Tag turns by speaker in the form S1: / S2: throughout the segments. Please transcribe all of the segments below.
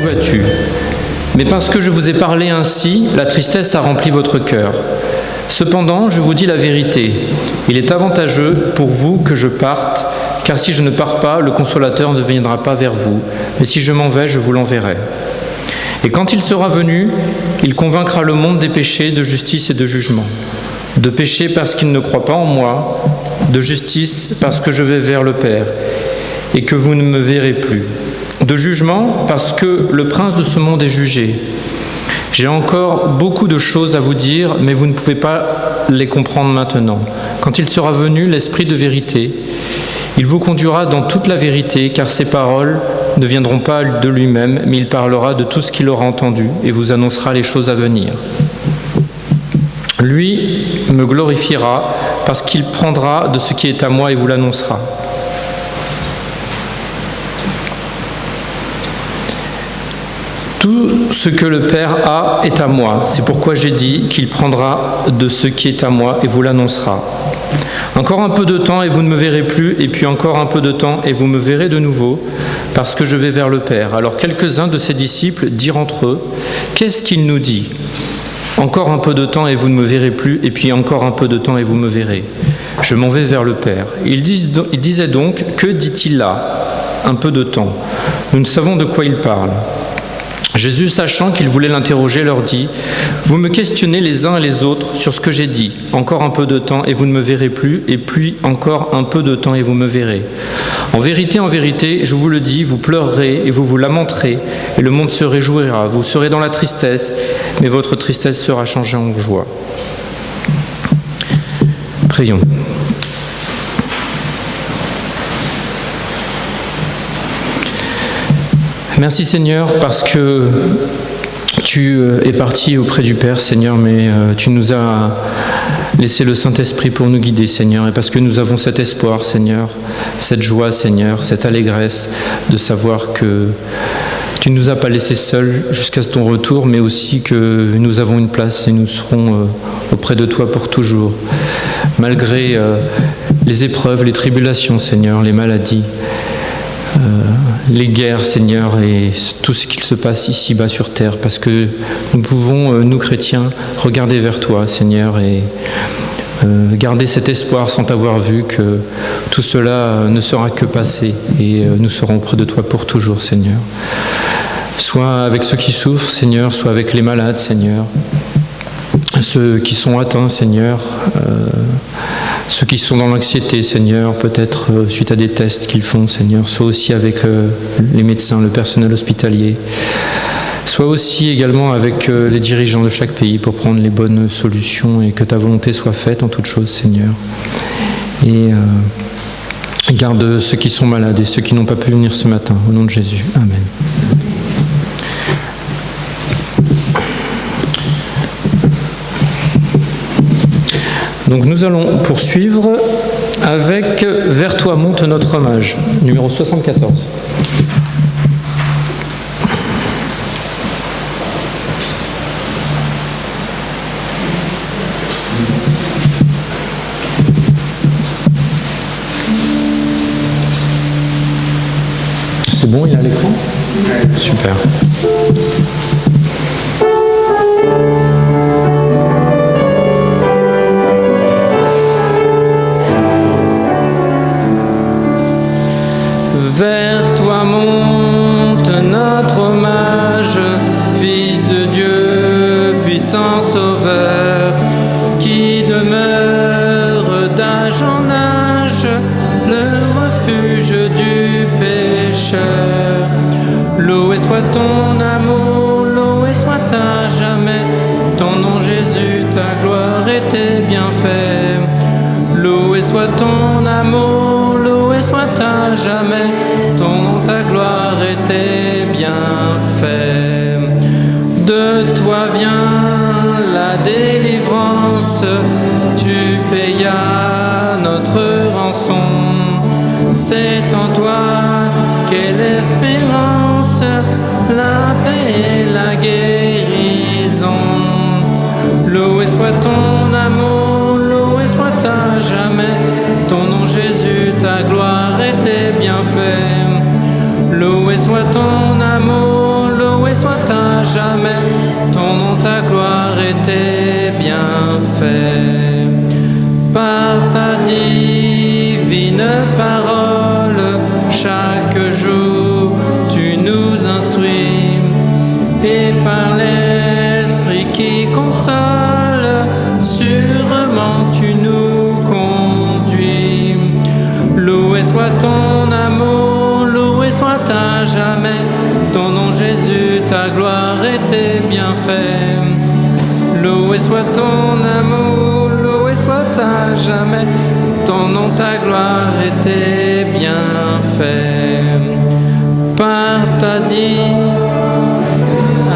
S1: vas-tu ? Mais parce que je vous ai parlé ainsi, la tristesse a rempli votre cœur. Cependant, je vous dis la vérité. Il est avantageux pour vous que je parte, car si je ne pars pas, le Consolateur ne viendra pas vers vous. Mais si je m'en vais, je vous l'enverrai. Et quand il sera venu, il convaincra le monde des péchés, de justice et de jugement. De péché parce qu'il ne croit pas en moi, de justice parce que je vais vers le Père et que vous ne me verrez plus. De jugement parce que le prince de ce monde est jugé. J'ai encore beaucoup de choses à vous dire, mais vous ne pouvez pas les comprendre maintenant. Quand il sera venu, l'Esprit de vérité, il vous conduira dans toute la vérité, car ses paroles ne viendront pas de lui-même, mais il parlera de tout ce qu'il aura entendu et vous annoncera les choses à venir. Lui me glorifiera parce qu'il prendra de ce qui est à moi et vous l'annoncera. Tout ce que le Père a est à moi. C'est pourquoi j'ai dit qu'il prendra de ce qui est à moi et vous l'annoncera. Encore un peu de temps et vous ne me verrez plus, et puis encore un peu de temps et vous me verrez de nouveau, parce que je vais vers le Père. Alors quelques-uns de ses disciples dirent entre eux, « Qu'est-ce qu'il nous dit ? Encore un peu de temps et vous ne me verrez plus, et puis encore un peu de temps et vous me verrez. Je m'en vais vers le Père. » Il disait donc, « Que dit-il là ? Un peu de temps. Nous ne savons de quoi il parle. » Jésus, sachant qu'il voulait l'interroger, leur dit, « Vous me questionnez les uns et les autres sur ce que j'ai dit. Encore un peu de temps et vous ne me verrez plus, et puis encore un peu de temps et vous me verrez. En vérité, je vous le dis, vous pleurerez et vous vous lamenterez, et le monde se réjouira. Vous serez dans la tristesse, mais votre tristesse sera changée en joie. » Prions. Merci Seigneur, parce que tu es parti auprès du Père, Seigneur, mais tu nous as laissé le Saint-Esprit pour nous guider, Seigneur, et parce que nous avons cet espoir, Seigneur, cette joie, Seigneur, cette allégresse de savoir que tu ne nous as pas laissés seuls jusqu'à ton retour, mais aussi que nous avons une place et nous serons auprès de toi pour toujours. Malgré les épreuves, les tribulations, Seigneur, les maladies, les guerres, Seigneur, et tout ce qu'il se passe ici-bas sur terre, parce que nous pouvons, nous chrétiens, regarder vers toi, Seigneur, et garder cet espoir sans t'avoir vu que tout cela ne sera que passé, et nous serons près de toi pour toujours, Seigneur. Soit avec ceux qui souffrent, Seigneur, soit avec les malades, Seigneur, ceux qui sont atteints, Seigneur, ceux qui sont dans l'anxiété, Seigneur, peut-être suite à des tests qu'ils font, Seigneur, soit aussi avec les médecins, le personnel hospitalier, soit aussi également avec les dirigeants de chaque pays pour prendre les bonnes solutions et que ta volonté soit faite en toutes choses, Seigneur. Et garde ceux qui sont malades et ceux qui n'ont pas pu venir ce matin, au nom de Jésus. Amen. Donc nous allons poursuivre avec « Vers toi monte notre hommage », numéro 74. C'est bon, il est à l'écran ? Super. Vers toi monte notre hommage, Fils de Dieu, puissant Sauveur, qui demeure d'âge en âge, le refuge du pécheur. Loué soit ton amour, loué soit à jamais, ton nom Jésus, ta gloire et tes bienfaits. Loué soit ton amour, loué soit à jamais, ton nom, ta gloire et tes bienfaits. De toi vient la délivrance, tu payas notre rançon. C'est en toi qu'est l'espérance, la paix et la guérison. Loué soit ton amour, loué soit à jamais, ton nom Jésus, ta gloire et tes bienfaits. Loué soit ton amour, loué jamais, ton nom, ta gloire et tes bienfaits. Par ta divine parole, chaque jour tu nous instruis, et par l'Esprit qui console, sûrement tu nous conduis. Loué soit ton amour, loué soit à jamais, ton nom Jésus, ta gloire et tes bienfaits. Loué soit ton amour, loué soit à jamais, ton nom, ta gloire et tes bienfaits. Par ta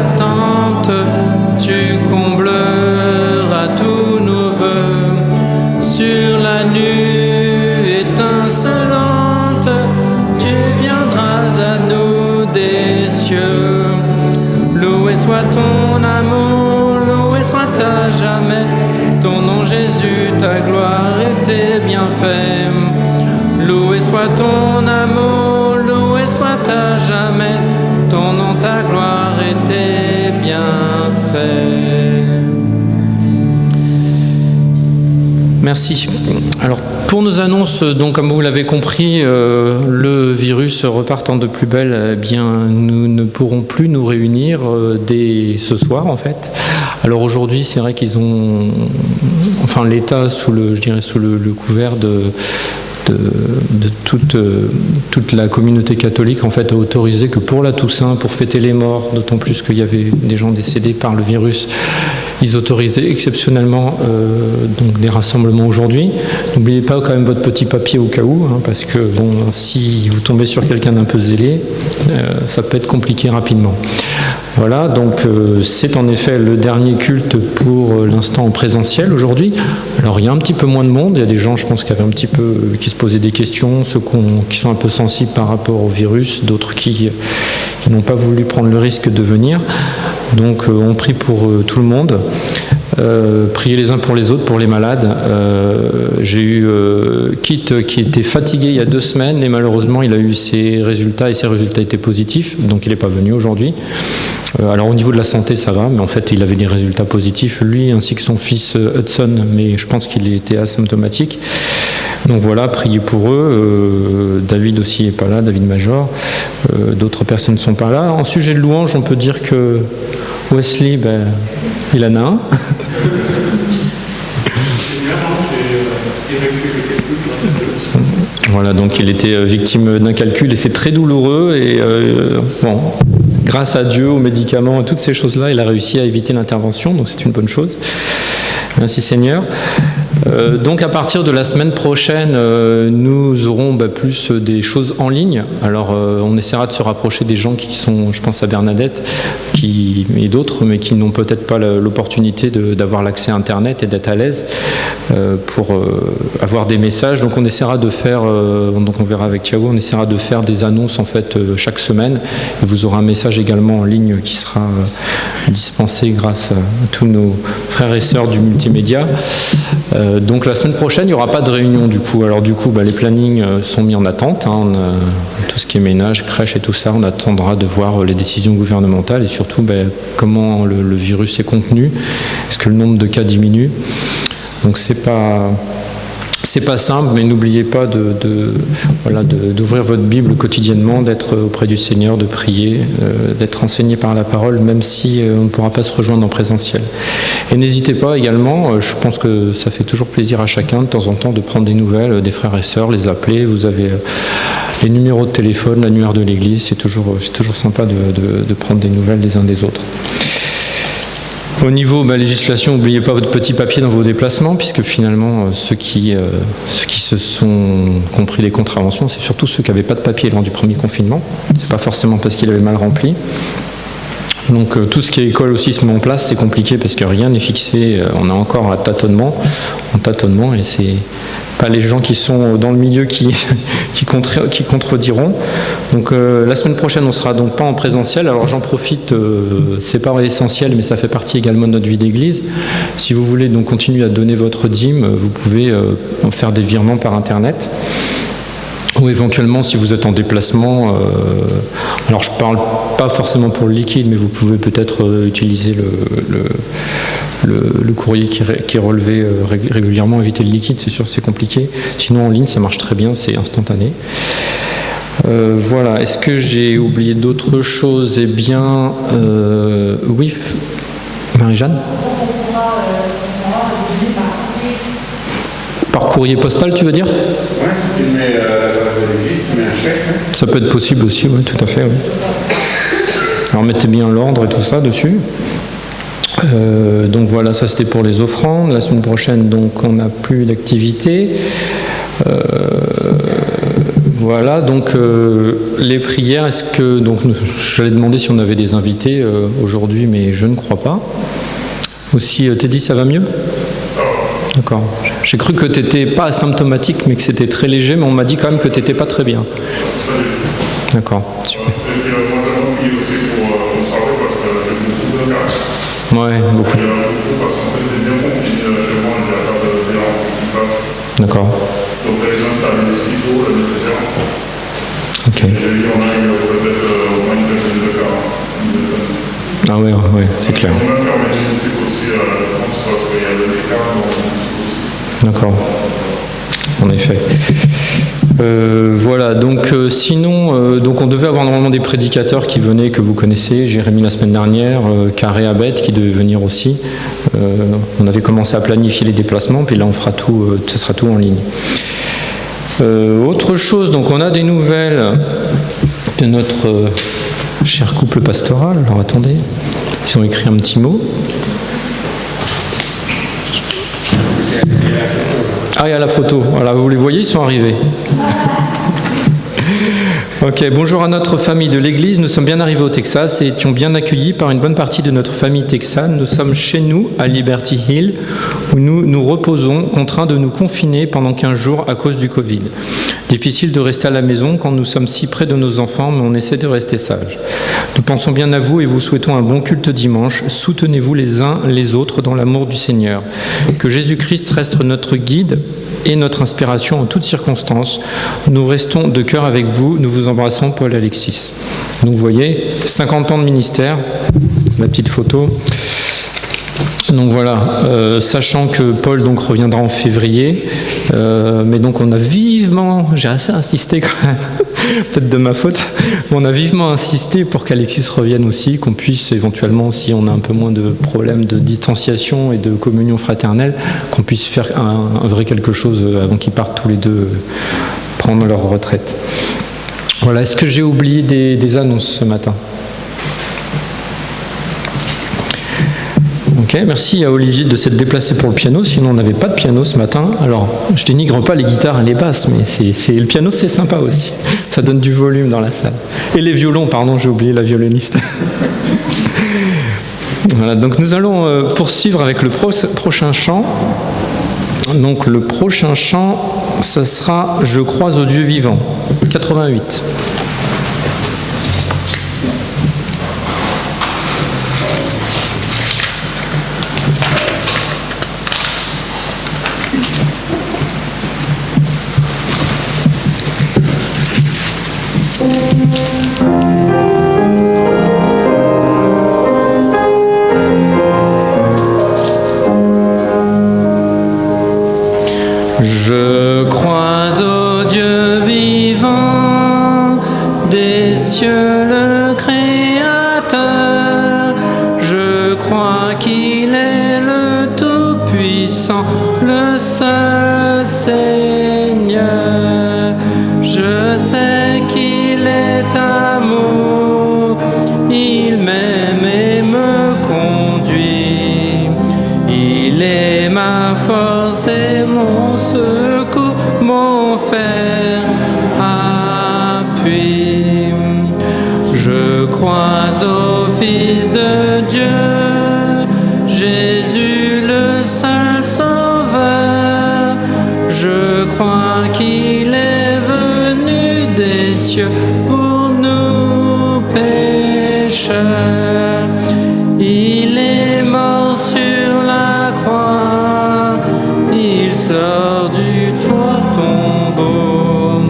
S1: attente, tu combleras tous nos vœux. Sur la nue étincelante, tu viendras à nous des cieux. Loué soit ton amour, loué soit à jamais, ton nom Jésus, ta gloire et tes bienfaits. Loué soit ton amour, loué soit à jamais, ton nom, ta gloire et tes bienfaits. Merci. Alors, pour nos annonces, donc, comme vous l'avez compris, le virus repartant de plus belle, eh bien, nous ne pourrons plus nous réunir dès ce soir, en fait. Alors aujourd'hui, c'est vrai qu'ils ont, enfin, l'État, sous le couvert de toute la communauté catholique, en fait, a autorisé que pour la Toussaint, pour fêter les morts, d'autant plus qu'il y avait des gens décédés par le virus, ils autorisaient exceptionnellement donc des rassemblements aujourd'hui. N'oubliez pas quand même votre petit papier au cas où, hein, parce que bon, si vous tombez sur quelqu'un d'un peu zélé, ça peut être compliqué rapidement. Voilà, donc c'est en effet le dernier culte pour l'instant en présentiel aujourd'hui. Alors il y a un petit peu moins de monde, il y a des gens, je pense, qui se posaient des questions, ceux qui sont un peu sensibles par rapport au virus, d'autres qui n'ont pas voulu prendre le risque de venir. Donc on prie pour tout le monde. Priez les uns pour les autres, pour les malades. J'ai eu Kit qui était fatigué il y a 2 semaines et malheureusement il a eu ses résultats et ses résultats étaient positifs, donc il n'est pas venu aujourd'hui. Alors au niveau de la santé ça va, mais en fait il avait des résultats positifs, lui ainsi que son fils Hudson, mais je pense qu'il était asymptomatique. Donc voilà, priez pour eux. David aussi n'est pas là, David Major. D'autres personnes ne sont pas là. En sujet de louange, on peut dire que Wesley, il en a un. Voilà, donc il était victime d'un calcul et c'est très douloureux et bon, grâce à Dieu, aux médicaments, à toutes ces choses-là, il a réussi à éviter l'intervention, donc c'est une bonne chose. Merci Seigneur. Donc à partir de la semaine prochaine, nous aurons plus des choses en ligne. Alors on essaiera de se rapprocher des gens qui sont, je pense à Bernadette et d'autres, mais qui n'ont peut-être pas l'opportunité d'avoir l'accès à Internet et d'être à l'aise pour avoir des messages. Donc on essaiera de faire, donc on verra avec Thiago, on essaiera de faire des annonces en fait chaque semaine. Et vous aurez un message également en ligne qui sera dispensé grâce à tous nos frères et sœurs du multimédia. Donc la semaine prochaine, il n'y aura pas de réunion du coup. Alors du coup, les plannings sont mis en attente. Hein. Tout ce qui est ménage, crèche et tout ça, on attendra de voir les décisions gouvernementales et surtout comment le virus est contenu. Est-ce que le nombre de cas diminue? Donc c'est pas simple, mais n'oubliez pas d'ouvrir votre Bible quotidiennement, d'être auprès du Seigneur, de prier, d'être enseigné par la parole, même si on ne pourra pas se rejoindre en présentiel. Et n'hésitez pas également, je pense que ça fait toujours plaisir à chacun de temps en temps de prendre des nouvelles des frères et sœurs, les appeler. Vous avez les numéros de téléphone, l'annuaire de l'église, c'est toujours sympa de prendre des nouvelles des uns des autres. Au niveau législation, n'oubliez pas votre petit papier dans vos déplacements, puisque finalement, ceux qui se sont compris des contraventions, c'est surtout ceux qui n'avaient pas de papier lors du premier confinement. C'est pas forcément parce qu'ils avaient mal rempli. Donc tout ce qui est école aussi se met en place, c'est compliqué parce que rien n'est fixé. On est encore en tâtonnement, et c'est pas les gens qui sont dans le milieu qui contrediront. Donc la semaine prochaine, on sera donc pas en présentiel. Alors j'en profite, c'est pas essentiel, mais ça fait partie également de notre vie d'église. Si vous voulez donc continuer à donner votre dîme, vous pouvez en faire des virements par Internet. Ou éventuellement, si vous êtes en déplacement, alors je ne parle pas forcément pour le liquide, mais vous pouvez peut-être utiliser le courrier qui est relevé régulièrement, éviter le liquide, c'est sûr que c'est compliqué. Sinon, en ligne, ça marche très bien, c'est instantané. Voilà, est-ce que j'ai oublié d'autres choses? Eh bien, oui, Marie-Jeanne? Par courrier postal, tu veux dire?
S2: Oui, si tu mets l'adresse de l'église, tu mets un chèque.
S1: Ça peut être possible aussi, oui, tout à fait. Oui. Alors mettez bien l'ordre et tout ça dessus. Donc voilà, ça c'était pour les offrandes. La semaine prochaine, donc on n'a plus d'activité. Voilà, donc les prières, est-ce que... Donc j'allais demander si on avait des invités aujourd'hui, mais je ne crois pas. Aussi, Teddy, ça va mieux? D'accord. J'ai cru que tu n'étais pas asymptomatique, mais que c'était très léger, mais on m'a dit quand même que tu n'étais pas très bien. D'accord, super. Ouais, beaucoup. D'accord. Ok. Ah ouais, ouais, c'est clair. D'accord, en effet. Voilà, donc sinon, donc on devait avoir normalement des prédicateurs qui venaient, que vous connaissez, Jérémy la semaine dernière, Carré Abed qui devait venir aussi. On avait commencé à planifier les déplacements, puis là on fera tout, ce sera tout en ligne. Autre chose, donc on a des nouvelles de notre cher couple pastoral. Alors attendez, ils ont écrit un petit mot. Ah, il y a la photo. Voilà, vous les voyez, ils sont arrivés. Ok, bonjour à notre famille de l'Église. Nous sommes bien arrivés au Texas et étions bien accueillis par une bonne partie de notre famille texane. Nous sommes chez nous, à Liberty Hill, où nous nous reposons, contraints de nous confiner pendant 15 jours à cause du Covid. Difficile de rester à la maison quand nous sommes si près de nos enfants, mais on essaie de rester sages. Nous pensons bien à vous et vous souhaitons un bon culte dimanche. Soutenez-vous les uns les autres dans l'amour du Seigneur. Que Jésus-Christ reste notre guide et notre inspiration en toutes circonstances. Nous restons de cœur avec vous. Nous vous embrassons, Paul Alexis. Donc vous voyez, 50 ans de ministère, la petite photo. Donc voilà, sachant que Paul donc reviendra en février, mais donc on a vivement, j'ai assez insisté quand même, peut-être de ma faute, mais on a vivement insisté pour qu'Alexis revienne aussi, qu'on puisse éventuellement, si on a un peu moins de problèmes de distanciation et de communion fraternelle, qu'on puisse faire un vrai quelque chose avant qu'ils partent tous les deux prendre leur retraite. Voilà, est-ce que j'ai oublié des annonces ce matin ? Ok, merci à Olivier de s'être déplacé pour le piano, sinon on n'avait pas de piano ce matin. Alors, je dénigre pas les guitares et les basses, mais le piano c'est sympa aussi. Ça donne du volume dans la salle. Et les violons, pardon, j'ai oublié la violoniste. Voilà, donc nous allons poursuivre avec le prochain chant. Donc le prochain chant, ça sera « Je crois au Dieu vivant », 88. Je crois au Dieu vivant, des cieux le Créateur. Je crois qu'il est le Tout-Puissant, le seul Seigneur. Je sais qu'il est amour, il m'aime et me conduit. Il est ma force et mon secours, mon fer appui. Je crois au Fils de Dieu, Jésus le seul Sauveur. Je crois qu'il est venu des cieux pour nous pécheurs. Il est mort sur la croix, il sort du toit tombeau.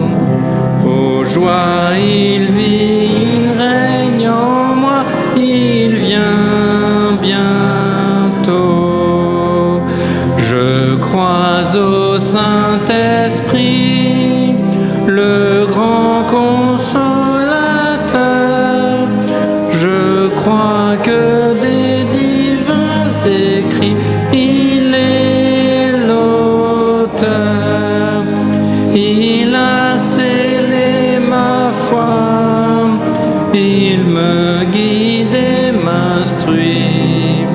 S1: Saint-Esprit, le grand consolateur. Je crois que des divins écrits, il est l'auteur. Il a scellé ma foi, il me guide et m'instruit.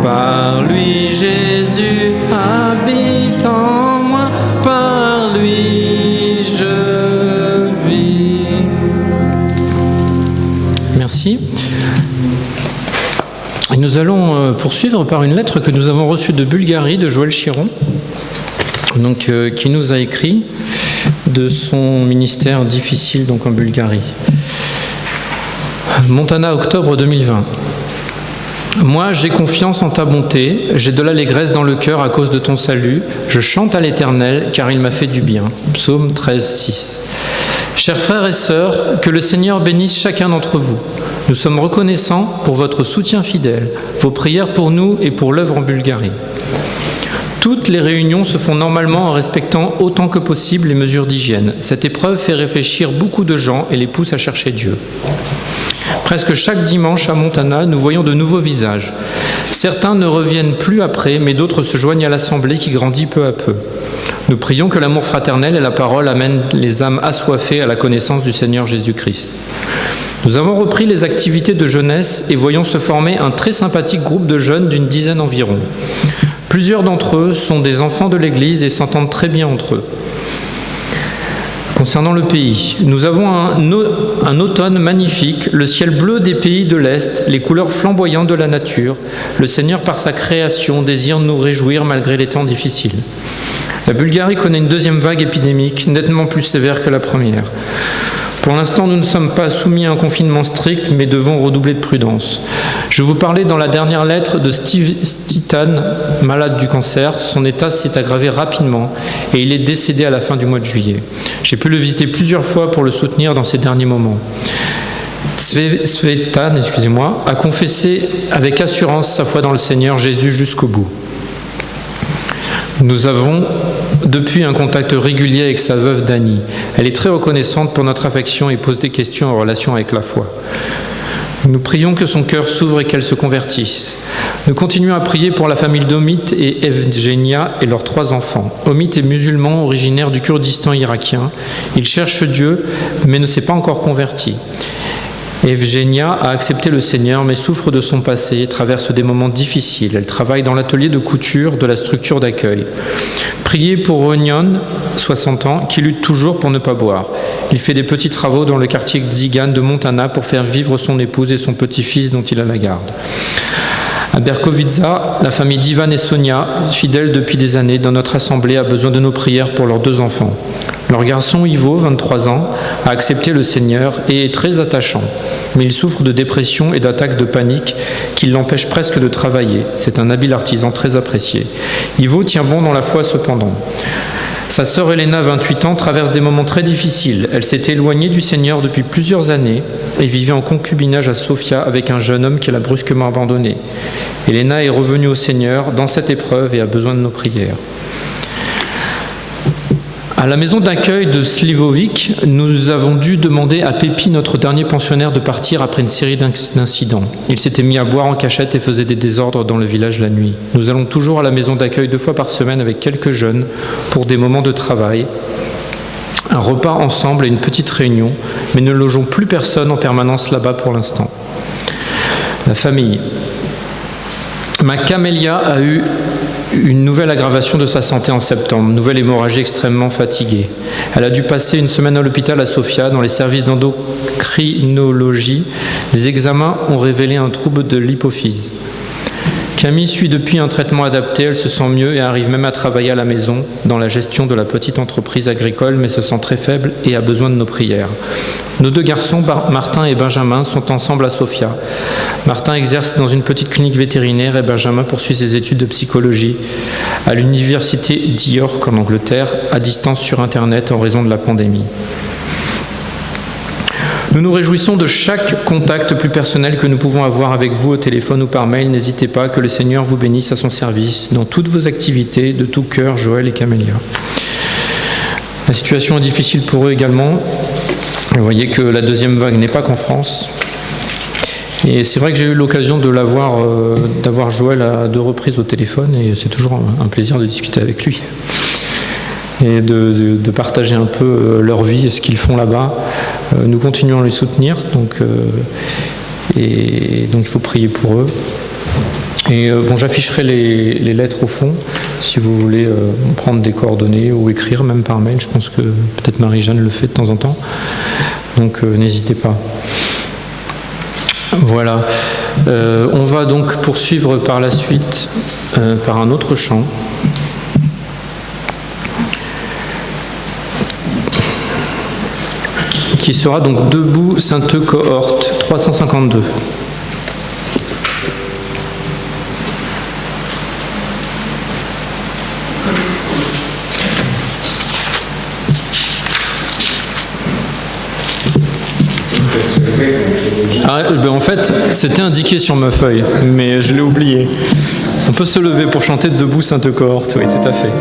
S1: Par lui Jésus habite en moi, par lui je vis. Merci. Et nous allons poursuivre par une lettre que nous avons reçue de Bulgarie, de Joël Chiron, donc, qui nous a écrit de son ministère difficile donc en Bulgarie. Montana, octobre 2020. Moi, j'ai confiance en ta bonté, j'ai de l'allégresse dans le cœur à cause de ton salut. Je chante à l'Éternel, car il m'a fait du bien. Psaume 13, 6. Chers frères et sœurs, que le Seigneur bénisse chacun d'entre vous. Nous sommes reconnaissants pour votre soutien fidèle, vos prières pour nous et pour l'œuvre en Bulgarie. Toutes les réunions se font normalement en respectant autant que possible les mesures d'hygiène. Cette épreuve fait réfléchir beaucoup de gens et les pousse à chercher Dieu. Presque chaque dimanche à Montana, nous voyons de nouveaux visages. Certains ne reviennent plus après, mais d'autres se joignent à l'assemblée qui grandit peu à peu. Nous prions que l'amour fraternel et la parole amènent les âmes assoiffées à la connaissance du Seigneur Jésus-Christ. Nous avons repris les activités de jeunesse et voyons se former un très sympathique groupe de jeunes d'une dizaine environ. Plusieurs d'entre eux sont des enfants de l'Église et s'entendent très bien entre eux. Concernant le pays, nous avons un automne magnifique, le ciel bleu des pays de l'Est, les couleurs flamboyantes de la nature. Le Seigneur, par sa création, désire nous réjouir malgré les temps difficiles. La Bulgarie connaît une deuxième vague épidémique, nettement plus sévère que la première. Pour l'instant, nous ne sommes pas soumis à un confinement strict, mais devons redoubler de prudence. Je vous parlais dans la dernière lettre de Steve Stitan, malade du cancer. Son état s'est aggravé rapidement et il est décédé à la fin du mois de juillet. J'ai pu le visiter plusieurs fois pour le soutenir dans ces derniers moments. Svetan, a confessé avec assurance sa foi dans le Seigneur Jésus jusqu'au bout. Nous avons depuis un contact régulier avec sa veuve Dani. Elle est très reconnaissante pour notre affection et pose des questions en relation avec la foi. Nous prions que son cœur s'ouvre et qu'elle se convertisse. Nous continuons à prier pour la famille d'Omid et Evgenia et leurs 3 enfants. Omid est musulman originaire du Kurdistan irakien. Il cherche Dieu mais ne s'est pas encore converti. Evgenia a accepté le Seigneur mais souffre de son passé et traverse des moments difficiles. Elle travaille dans l'atelier de couture de la structure d'accueil. Priez pour Ronion, 60 ans, qui lutte toujours pour ne pas boire. Il fait des petits travaux dans le quartier Xigan de Montana pour faire vivre son épouse et son petit-fils dont il a la garde. À Berkovica, la famille d'Ivan et Sonia, fidèles depuis des années dans notre assemblée, a besoin de nos prières pour leurs 2 enfants. Leur garçon Ivo, 23 ans, a accepté le Seigneur et est très attachant. Mais il souffre de dépression et d'attaques de panique qui l'empêchent presque de travailler. C'est un habile artisan très apprécié. Ivo tient bon dans la foi cependant. Sa sœur Elena, 28 ans, traverse des moments très difficiles. Elle s'était éloignée du Seigneur depuis plusieurs années et vivait en concubinage à Sofia avec un jeune homme qu'elle a brusquement abandonné. Elena est revenue au Seigneur dans cette épreuve et a besoin de nos prières. À la maison d'accueil de Slivovic, nous avons dû demander à Pépi, notre dernier pensionnaire, de partir après une série d'incidents. Il s'était mis à boire en cachette et faisait des désordres dans le village la nuit. Nous allons toujours à la maison d'accueil 2 fois par semaine avec quelques jeunes pour des moments de travail, un repas ensemble et une petite réunion, mais ne logeons plus personne en permanence là-bas pour l'instant. La famille. Ma camélia a eu une nouvelle aggravation de sa santé en septembre, nouvelle hémorragie extrêmement fatiguée. Elle a dû passer une semaine à l'hôpital à Sofia, dans les services d'endocrinologie. Les examens ont révélé un trouble de l'hypophyse. Camille suit depuis un traitement adapté, elle se sent mieux et arrive même à travailler à la maison dans la gestion de la petite entreprise agricole, mais se sent très faible et a besoin de nos prières. Nos 2 garçons, Martin et Benjamin, sont ensemble à Sofia. Martin exerce dans une petite clinique vétérinaire et Benjamin poursuit ses études de psychologie à l'université d'York en Angleterre, à distance sur Internet en raison de la pandémie. Nous nous réjouissons de chaque contact plus personnel que nous pouvons avoir avec vous au téléphone ou par mail. N'hésitez pas, que le Seigneur vous bénisse à son service dans toutes vos activités, de tout cœur, Joël et Camélia. La situation est difficile pour eux également. Vous voyez que la deuxième vague n'est pas qu'en France. Et c'est vrai que j'ai eu l'occasion de d'avoir Joël à 2 reprises au téléphone, et c'est toujours un plaisir de discuter avec lui et de partager un peu leur vie et ce qu'ils font là-bas. Nous continuons à les soutenir, donc il faut prier pour eux. Et j'afficherai les lettres au fond, si vous voulez prendre des coordonnées ou écrire, même par mail. Je pense que peut-être Marie-Jeanne le fait de temps en temps. Donc n'hésitez pas. Voilà. On va donc poursuivre par la suite par un autre chant. Qui sera donc Debout, Sainte Cohorte, 352. En fait, c'était indiqué sur ma feuille, mais je l'ai oublié. On peut se lever pour chanter Debout, Sainte Cohorte, oui, tout à fait.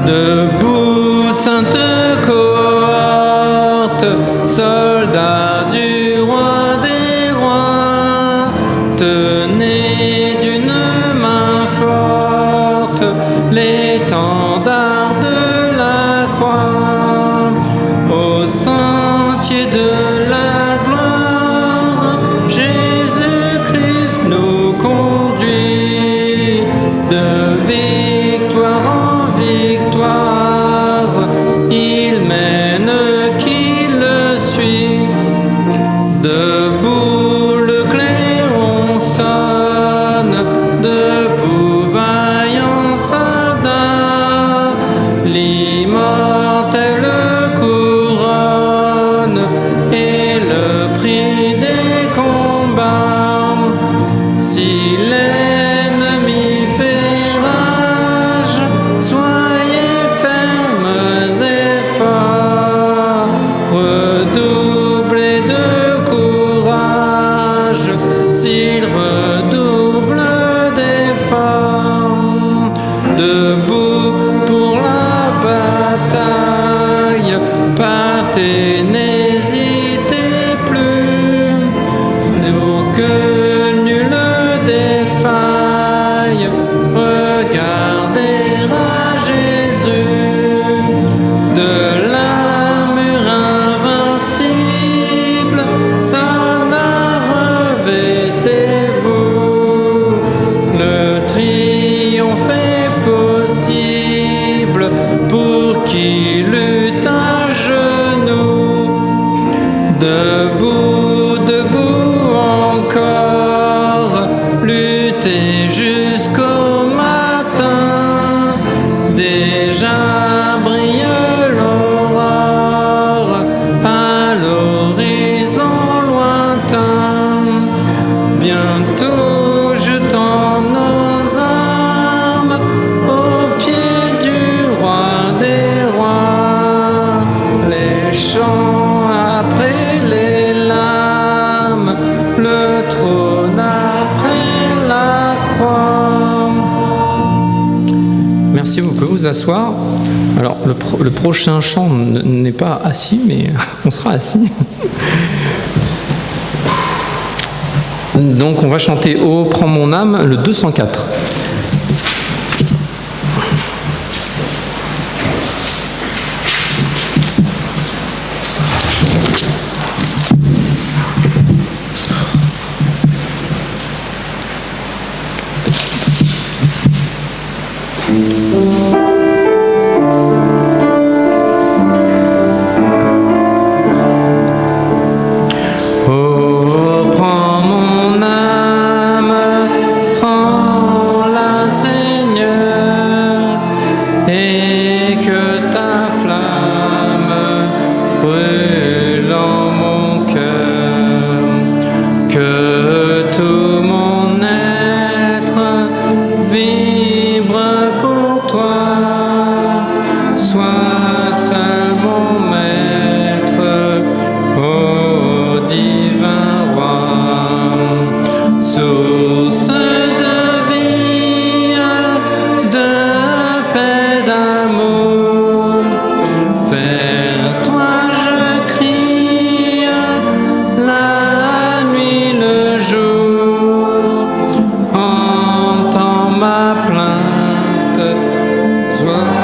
S1: Debout, Sainte Cohorte, soldats du roi des rois, tenez d'une main forte l'étendard de la croix, au sentier de la gloire, Jésus-Christ nous conduit de victoire en victoire, il mène qui le suit. Debout le clairon sonne, debout vaillant soldat, l'immortelle couronne et le prix des combats. Si l'ennemi fait rage, soyez fermes et forts, redoublez de courage s'il redouble d'efforts. Debout pour la bataille, partez, n'hésitez plus, pour que nul défaille, regardez à Jésus, de l'armure invincible, soldats revêtez-vous, le triomphe est possible pour qui lutte à genoux. Debout, debout encore, luttez jusqu'au matin, déjà brille l'aurore à l'horizon lointain. Bientôt jetant nos armes au pied du roi des rois, les chants après les larmes, le trône après la croix. Merci, vous pouvez vous asseoir. Alors, le prochain chant n'est pas assis, mais on sera assis. Donc, on va chanter « Oh, prends mon âme », le 204. Oh, prends mon âme, prends-la, Seigneur, et que ta flamme brûle en mon cœur, que tout mon être vibre pour toi. source de vie, de paix, d'amour. Vers toi je crie la nuit, le jour. Entends ma plainte, sois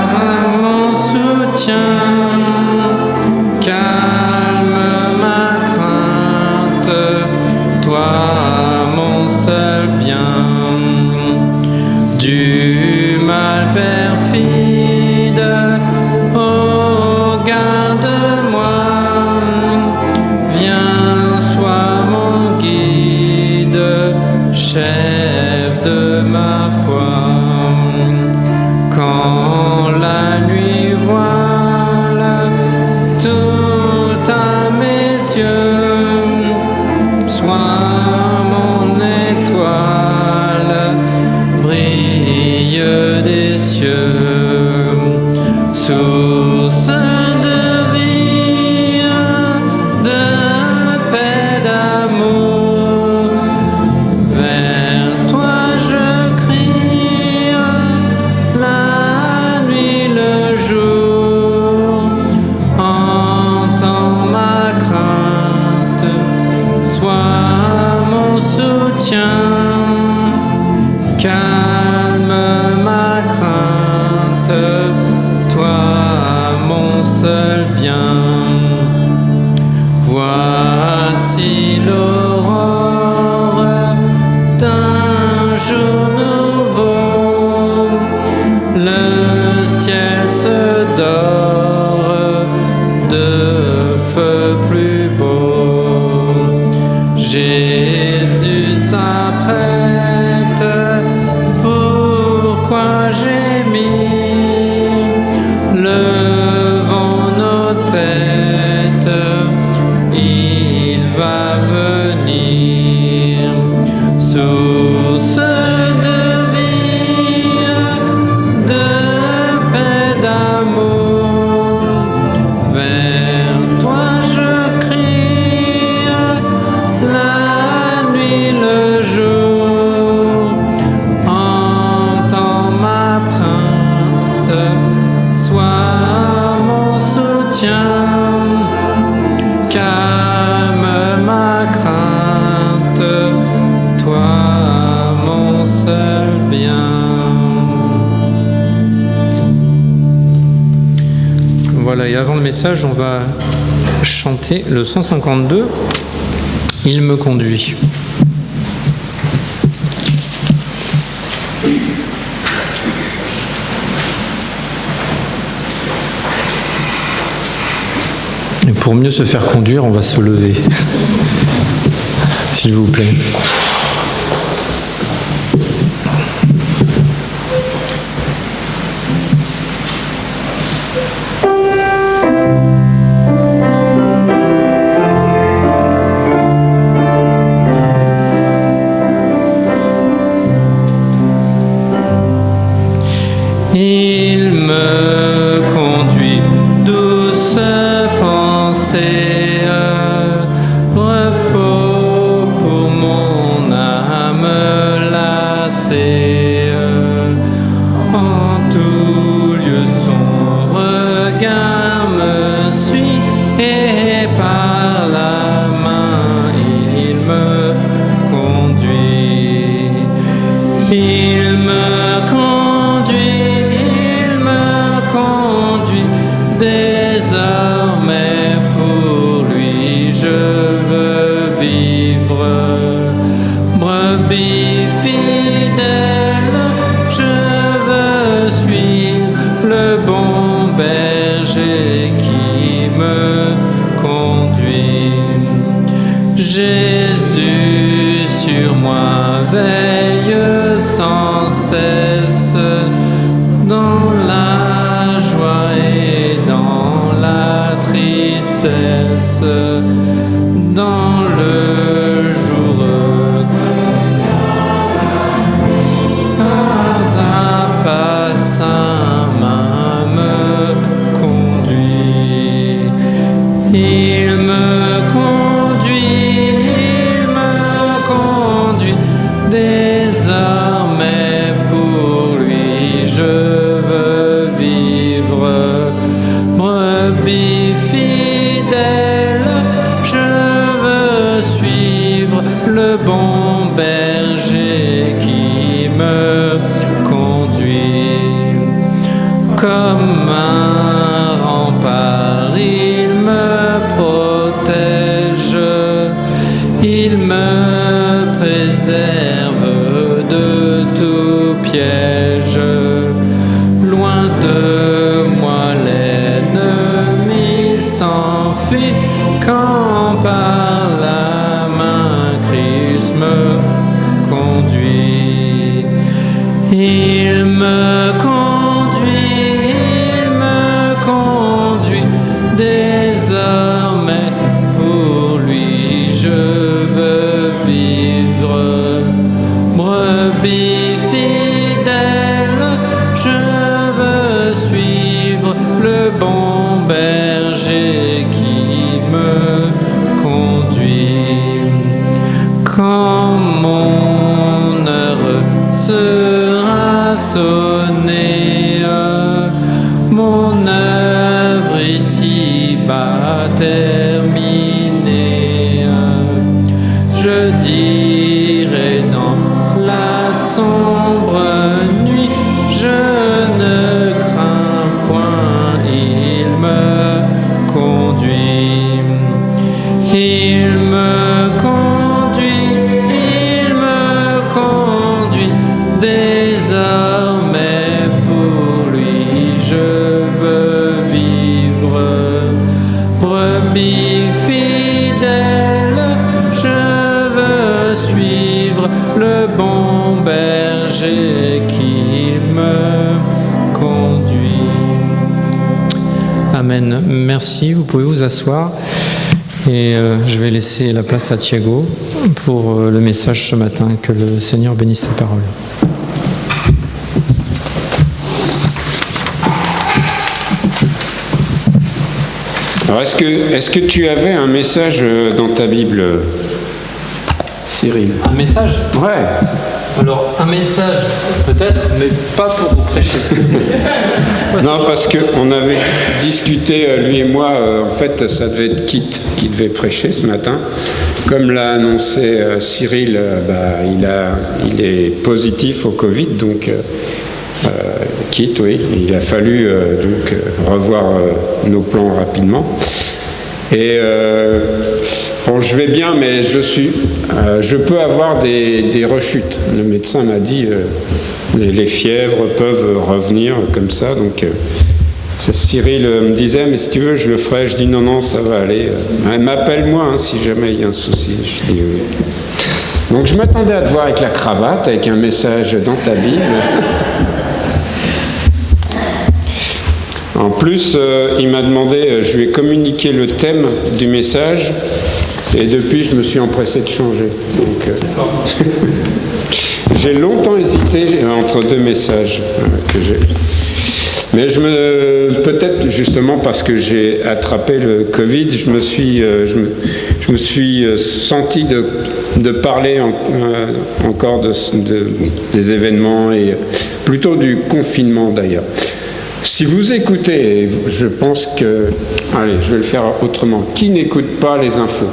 S1: mon soutien. Calme ma crainte, toi mon seul bien. Du mal perfide, oh garde-moi. Viens, sois mon guide, chef de ma foi. Quand la nuit voile tout à mes yeux, sois mon étoile, brille des cieux, source de vie, de paix, d'amour. Vers toi je crie la nuit, le jour. Entends ma crainte, sois mon soutien. Calme ma crainte, toi mon seul bien. Voici l'aurore d'un jour nouveau. Le ciel se dore de feu plus beau. Jésus s'apprête, pourquoi gémir? Levons nos têtes, il va venir. Source de vie, de paix, d'amour. Vers toi je crie la nuit, le jour. Entends ma plainte, sois mon soutien. Calme ma crainte, toi mon seul bien. Voilà, et avant le message, on va chanter le 152, Il me conduit. Et pour mieux se faire conduire, on va se lever, s'il vous plaît. Il me conduit, douce pensée, repos pour mon âme lassée. En tout lieu son regard me suit et par la main il me conduit. Il me conduit, désormais pour lui je veux vivre. Brebis fidèle, je veux suivre le bon berger qui me conduit. Jésus sur moi veille sans cesse, dans la joie et dans la tristesse, dans le jour pas à pas sa main me conduit. Il me conduit, Comme un rempart, il me protège, il me préserve de tout piège. Loin de moi l'ennemi s'enfuit quand par la main Christ me conduit. Il me conduit désormais, pour lui je veux vivre. Brebis fidèle, je veux suivre le bon berger qui me conduit. Quand mon heure sera sonnée, mon œuvre ici-bas terminée, je dirai dans la sombre nuit, je ne crains point, il me conduit. Il me conduit désormais, pour lui je veux vivre. Brebis fidèle, je veux suivre le bon berger qui me conduit. Amen. Merci, vous pouvez vous asseoir. Et je vais laisser la place à Thiago pour le message ce matin. Que le Seigneur bénisse ses paroles.
S3: Alors est-ce que tu avais un message dans ta Bible, Cyril?
S1: Un message?
S3: Ouais.
S1: Alors, un message, peut-être, mais pas pour vous prêcher.
S3: Non, parce qu'on avait discuté, lui et moi, en fait, ça devait être Kit qui devait prêcher ce matin. Comme l'a annoncé Cyril, il est positif au Covid, donc Kit, oui. Il a fallu donc revoir nos plans rapidement. Et bon, je vais bien, mais je peux avoir des rechutes. Le médecin m'a dit les fièvres peuvent revenir comme ça. Donc Cyril me disait, mais si tu veux, je le ferai. Je dis non, ça va aller. M'appelle-moi si jamais il y a un souci. Je dis oui. Donc je m'attendais à te voir avec la cravate, avec un message dans ta Bible. En plus, il m'a demandé, je lui ai communiqué le thème du message, et depuis, je me suis empressé de changer. Donc, j'ai longtemps hésité entre deux messages que j'ai. Mais peut-être justement parce que j'ai attrapé le Covid, je me suis senti de parler encore des événements, et plutôt du confinement d'ailleurs. Si vous écoutez, et je pense que... Allez, je vais le faire autrement. Qui n'écoute pas les infos?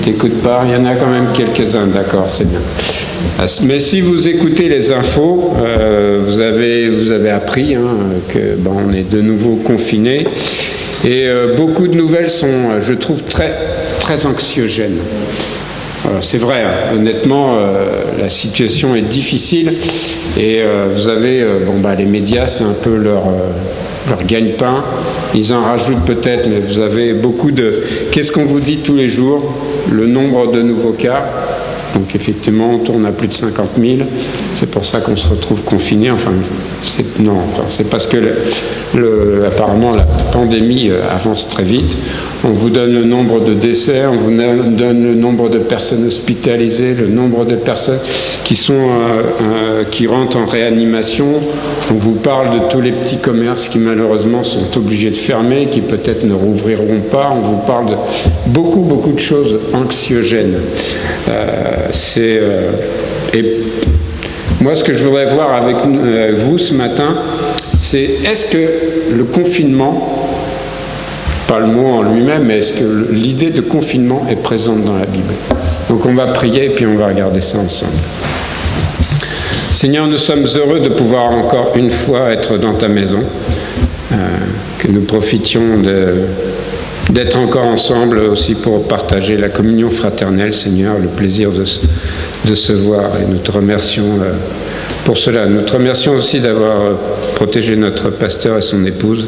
S3: T'écoutes pas? Il y en a quand même quelques-uns, d'accord, c'est bien. Mais si vous écoutez les infos, vous avez appris que on est de nouveau confinés. Et beaucoup de nouvelles sont, je trouve, très, très anxiogènes. C'est vrai, honnêtement, la situation est difficile et vous avez, les médias, c'est un peu leur gagne-pain. Ils en rajoutent peut-être, mais vous avez beaucoup de... Qu'est-ce qu'on vous dit tous les jours? Le nombre de nouveaux cas. Donc effectivement, on tourne à plus de 50 000. C'est pour ça qu'on se retrouve confiné. C'est parce que apparemment la pandémie avance très vite. On vous donne le nombre de décès, on vous donne le nombre de personnes hospitalisées, le nombre de personnes qui rentrent en réanimation. On vous parle de tous les petits commerces qui malheureusement sont obligés de fermer, qui peut-être ne rouvriront pas. On vous parle de beaucoup, beaucoup de choses anxiogènes. Et moi, ce que je voudrais voir avec vous ce matin, c'est est-ce que le confinement, pas le mot en lui-même, mais est-ce que l'idée de confinement est présente dans la Bible? Donc on va prier et puis on va regarder ça ensemble. Seigneur, nous sommes heureux de pouvoir encore une fois être dans ta maison, que nous profitions d'être encore ensemble aussi pour partager la communion fraternelle, Seigneur, le plaisir de se voir. Et nous te remercions pour cela. Nous te remercions aussi d'avoir protégé notre pasteur et son épouse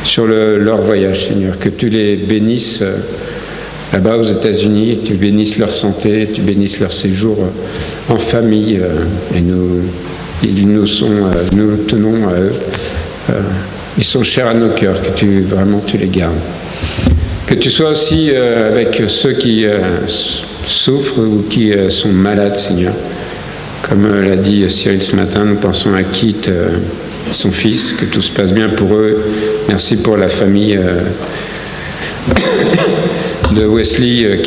S3: sur leur voyage, Seigneur. Que tu les bénisses là-bas aux États-Unis, que tu bénisses leur santé, que tu bénisses leur séjour en famille. Et nous tenons à eux. Ils sont chers à nos cœurs, que tu les gardes. Que tu sois aussi avec ceux qui souffrent ou qui sont malades, Seigneur. Comme l'a dit Cyril ce matin, nous pensons à Kit, son fils, que tout se passe bien pour eux. Merci pour la famille de Wesley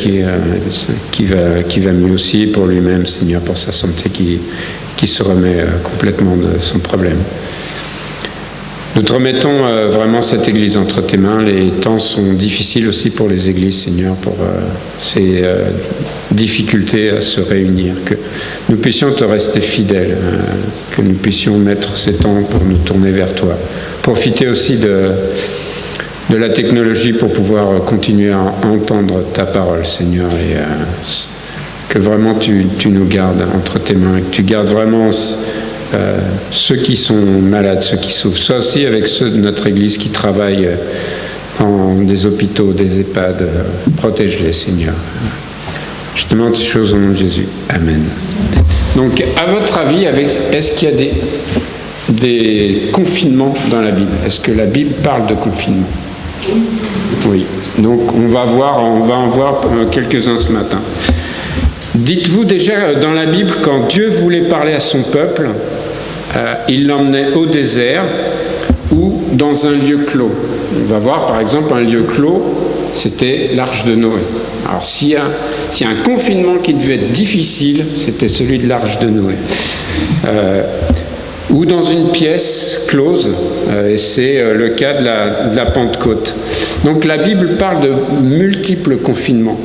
S3: qui va mieux aussi, pour lui-même, Seigneur, pour sa santé qui se remet complètement de son problème. Nous te remettons vraiment cette Église entre tes mains. Les temps sont difficiles aussi pour les Églises, Seigneur, pour ces difficultés à se réunir. Que nous puissions te rester fidèles, que nous puissions mettre ces temps pour nous tourner vers toi. Profiter aussi de la technologie pour pouvoir continuer à entendre ta parole, Seigneur, et que vraiment tu nous gardes entre tes mains, et que tu gardes vraiment ceux qui sont malades, ceux qui souffrent, soit aussi avec ceux de notre Église qui travaillent dans des hôpitaux, des EHPAD. Protège-les, Seigneur. Je te demande ces choses au nom de Jésus. Amen. Donc, à votre avis, est-ce qu'il y a des confinements dans la Bible? Est-ce que la Bible parle de confinement? Oui. Donc, on va en voir quelques-uns ce matin. Dites-vous déjà, dans la Bible, quand Dieu voulait parler à son peuple, il l'emmenait au désert ou dans un lieu clos. On va voir par exemple un lieu clos, c'était l'arche de Noé. Alors s'il y a un confinement qui devait être difficile, c'était celui de l'arche de Noé. Ou dans une pièce close, et c'est le cas de la Pentecôte. Donc la Bible parle de multiples confinements.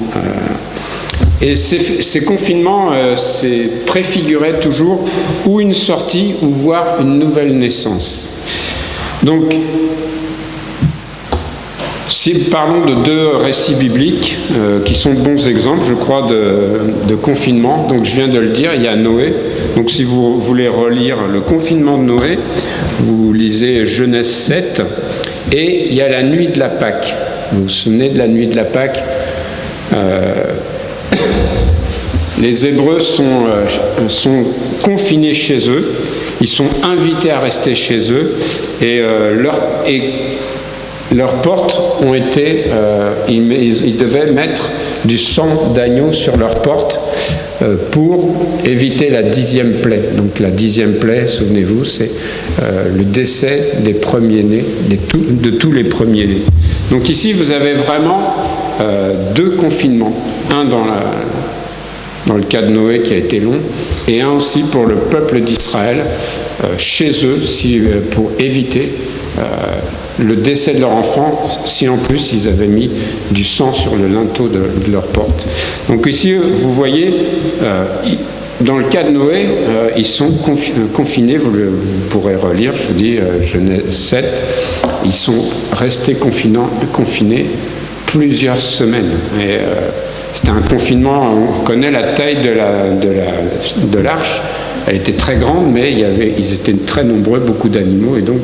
S3: Et ces confinements, c'est préfigurait toujours ou une sortie ou voire une nouvelle naissance. Donc, si parlons de deux récits bibliques qui sont de bons exemples, je crois, de confinement. Donc, je viens de le dire, il y a Noé. Donc, si vous voulez relire le confinement de Noé, vous lisez Genèse 7. Et il y a la nuit de la Pâque. Vous vous souvenez de la nuit de la Pâque? Les Hébreux sont confinés chez eux, ils sont invités à rester chez eux, et leurs portes ont été... ils devaient mettre du sang d'agneau sur leurs portes pour éviter la 10e plaie. Donc la 10e plaie, souvenez-vous, c'est le décès des premiers-nés, de tous les premiers-nés. Donc ici, vous avez vraiment deux confinements, un dans le cas de Noé qui a été long, et un aussi pour le peuple d'Israël, chez eux, pour éviter le décès de leur enfant, si en plus ils avaient mis du sang sur le linteau de leur porte. Donc ici, vous voyez, dans le cas de Noé, ils sont confinés, vous pourrez relire, je vous dis, Genèse 7, ils sont restés confinés plusieurs semaines. Et c'était un confinement, on connaît la taille de l'arche, elle était très grande, mais ils étaient très nombreux, beaucoup d'animaux, et donc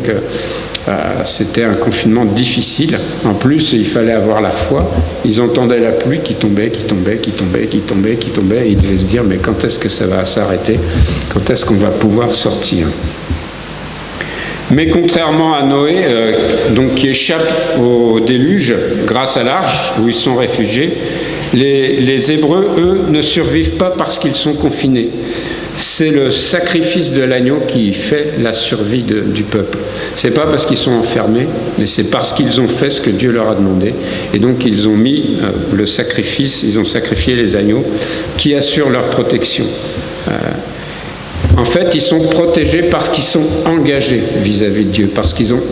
S3: c'était un confinement difficile. En plus, il fallait avoir la foi. Ils entendaient la pluie qui tombait, et ils devaient se dire, mais quand est-ce que ça va s'arrêter? Quand est-ce qu'on va pouvoir sortir? Mais contrairement à Noé, donc qui échappe au déluge grâce à l'arche où ils sont réfugiés, les Hébreux, eux, ne survivent pas parce qu'ils sont confinés. C'est le sacrifice de l'agneau qui fait la survie du peuple. C'est pas parce qu'ils sont enfermés, mais c'est parce qu'ils ont fait ce que Dieu leur a demandé. Et donc ils ont mis le sacrifice, ils ont sacrifié les agneaux qui assurent leur protection. En fait, ils sont protégés parce qu'ils sont engagés vis-à-vis de Dieu, parce qu'ils ont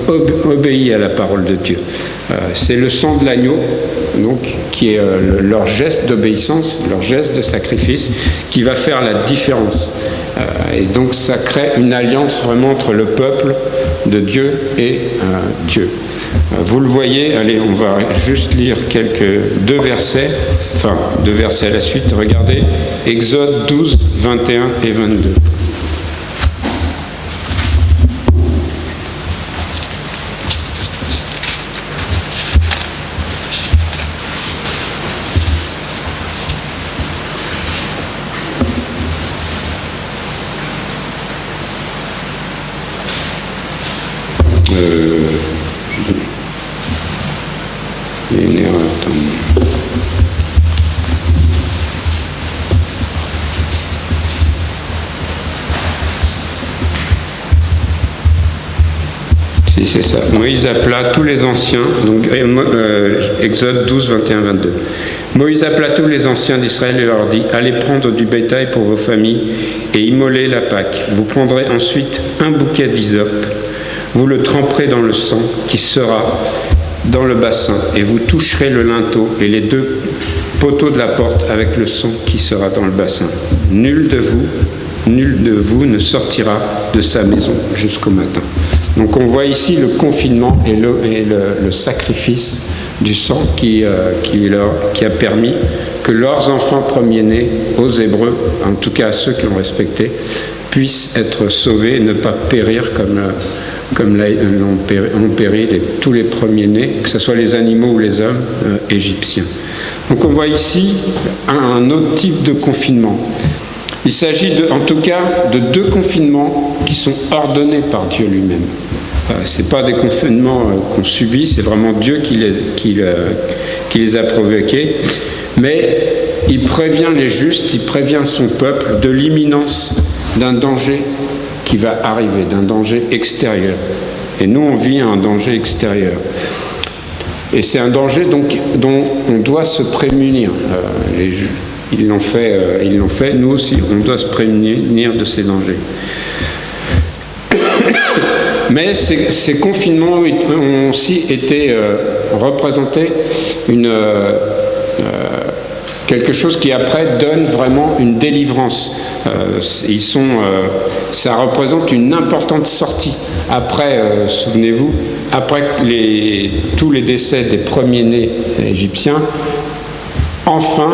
S3: obéi à la parole de Dieu. C'est le sang de l'agneau, donc, qui est leur geste d'obéissance, leur geste de sacrifice, qui va faire la différence. Et donc ça crée une alliance vraiment entre le peuple de Dieu et Dieu. Vous le voyez, allez, on va juste lire deux versets à la suite. Regardez, Exode 12, 21 et 22. Une erreur, attends. Si c'est ça. Moïse appela tous les anciens, donc Exode 12, 21, 22. Moïse appela tous les anciens d'Israël et leur dit: allez prendre du bétail pour vos familles et immoler la Pâque. Vous prendrez ensuite un bouquet d'hysope, vous le tremperez dans le sang qui sera dans le bassin, et vous toucherez le linteau et les deux poteaux de la porte avec le sang qui sera dans le bassin. Nul de vous ne sortira de sa maison jusqu'au matin. Donc on voit ici le confinement et le sacrifice du sang qui a permis que leurs enfants premiers-nés, aux Hébreux, en tout cas à ceux qui ont respecté, puissent être sauvés et ne pas périr comme ont péri tous les premiers-nés, que ce soit les animaux ou les hommes égyptiens. Donc on voit ici un autre type de confinement. Il s'agit en tout cas de deux confinements qui sont ordonnés par Dieu lui-même. Ce n'est pas des confinements qu'on subit, c'est vraiment Dieu qui les a provoqués. Mais il prévient les justes, il prévient son peuple de l'imminence d'un danger qui va arriver, d'un danger extérieur. Et nous, on vit un danger extérieur. Et c'est un danger dont on doit se prémunir. Ils l'ont fait, nous aussi, on doit se prémunir de ces dangers. Mais ces confinements ont aussi été représentés quelque chose qui après donne vraiment une délivrance. Ça représente une importante sortie. Après, souvenez-vous, après tous les décès des premiers-nés égyptiens, enfin,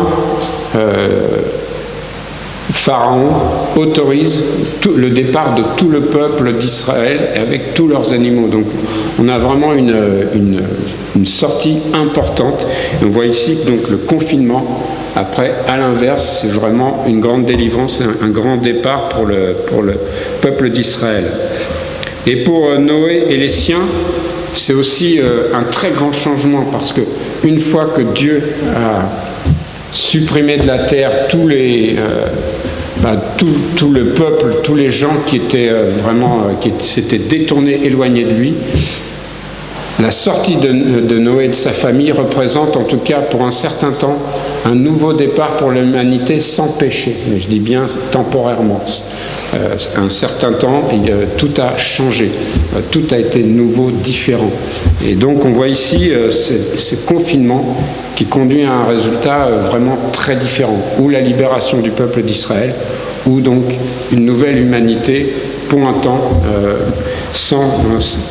S3: Pharaon autorise le départ de tout le peuple d'Israël avec tous leurs animaux. Donc on a vraiment une sortie importante. Et on voit ici donc le confinement. Après, à l'inverse, c'est vraiment une grande délivrance, un grand départ pour le peuple d'Israël. Et pour Noé et les siens, c'est aussi un très grand changement, parce que une fois que Dieu a supprimé de la terre tout le peuple, tous les gens qui étaient qui s'étaient détournés, éloignés de lui, la sortie de Noé et de sa famille représente, en tout cas pour un certain temps, un nouveau départ pour l'humanité sans péché. Mais je dis bien temporairement. Un certain temps, tout a changé. Tout a été nouveau, différent. Et donc on voit ici ce confinement qui conduit à un résultat vraiment très différent. Ou la libération du peuple d'Israël, ou donc une nouvelle humanité pour un temps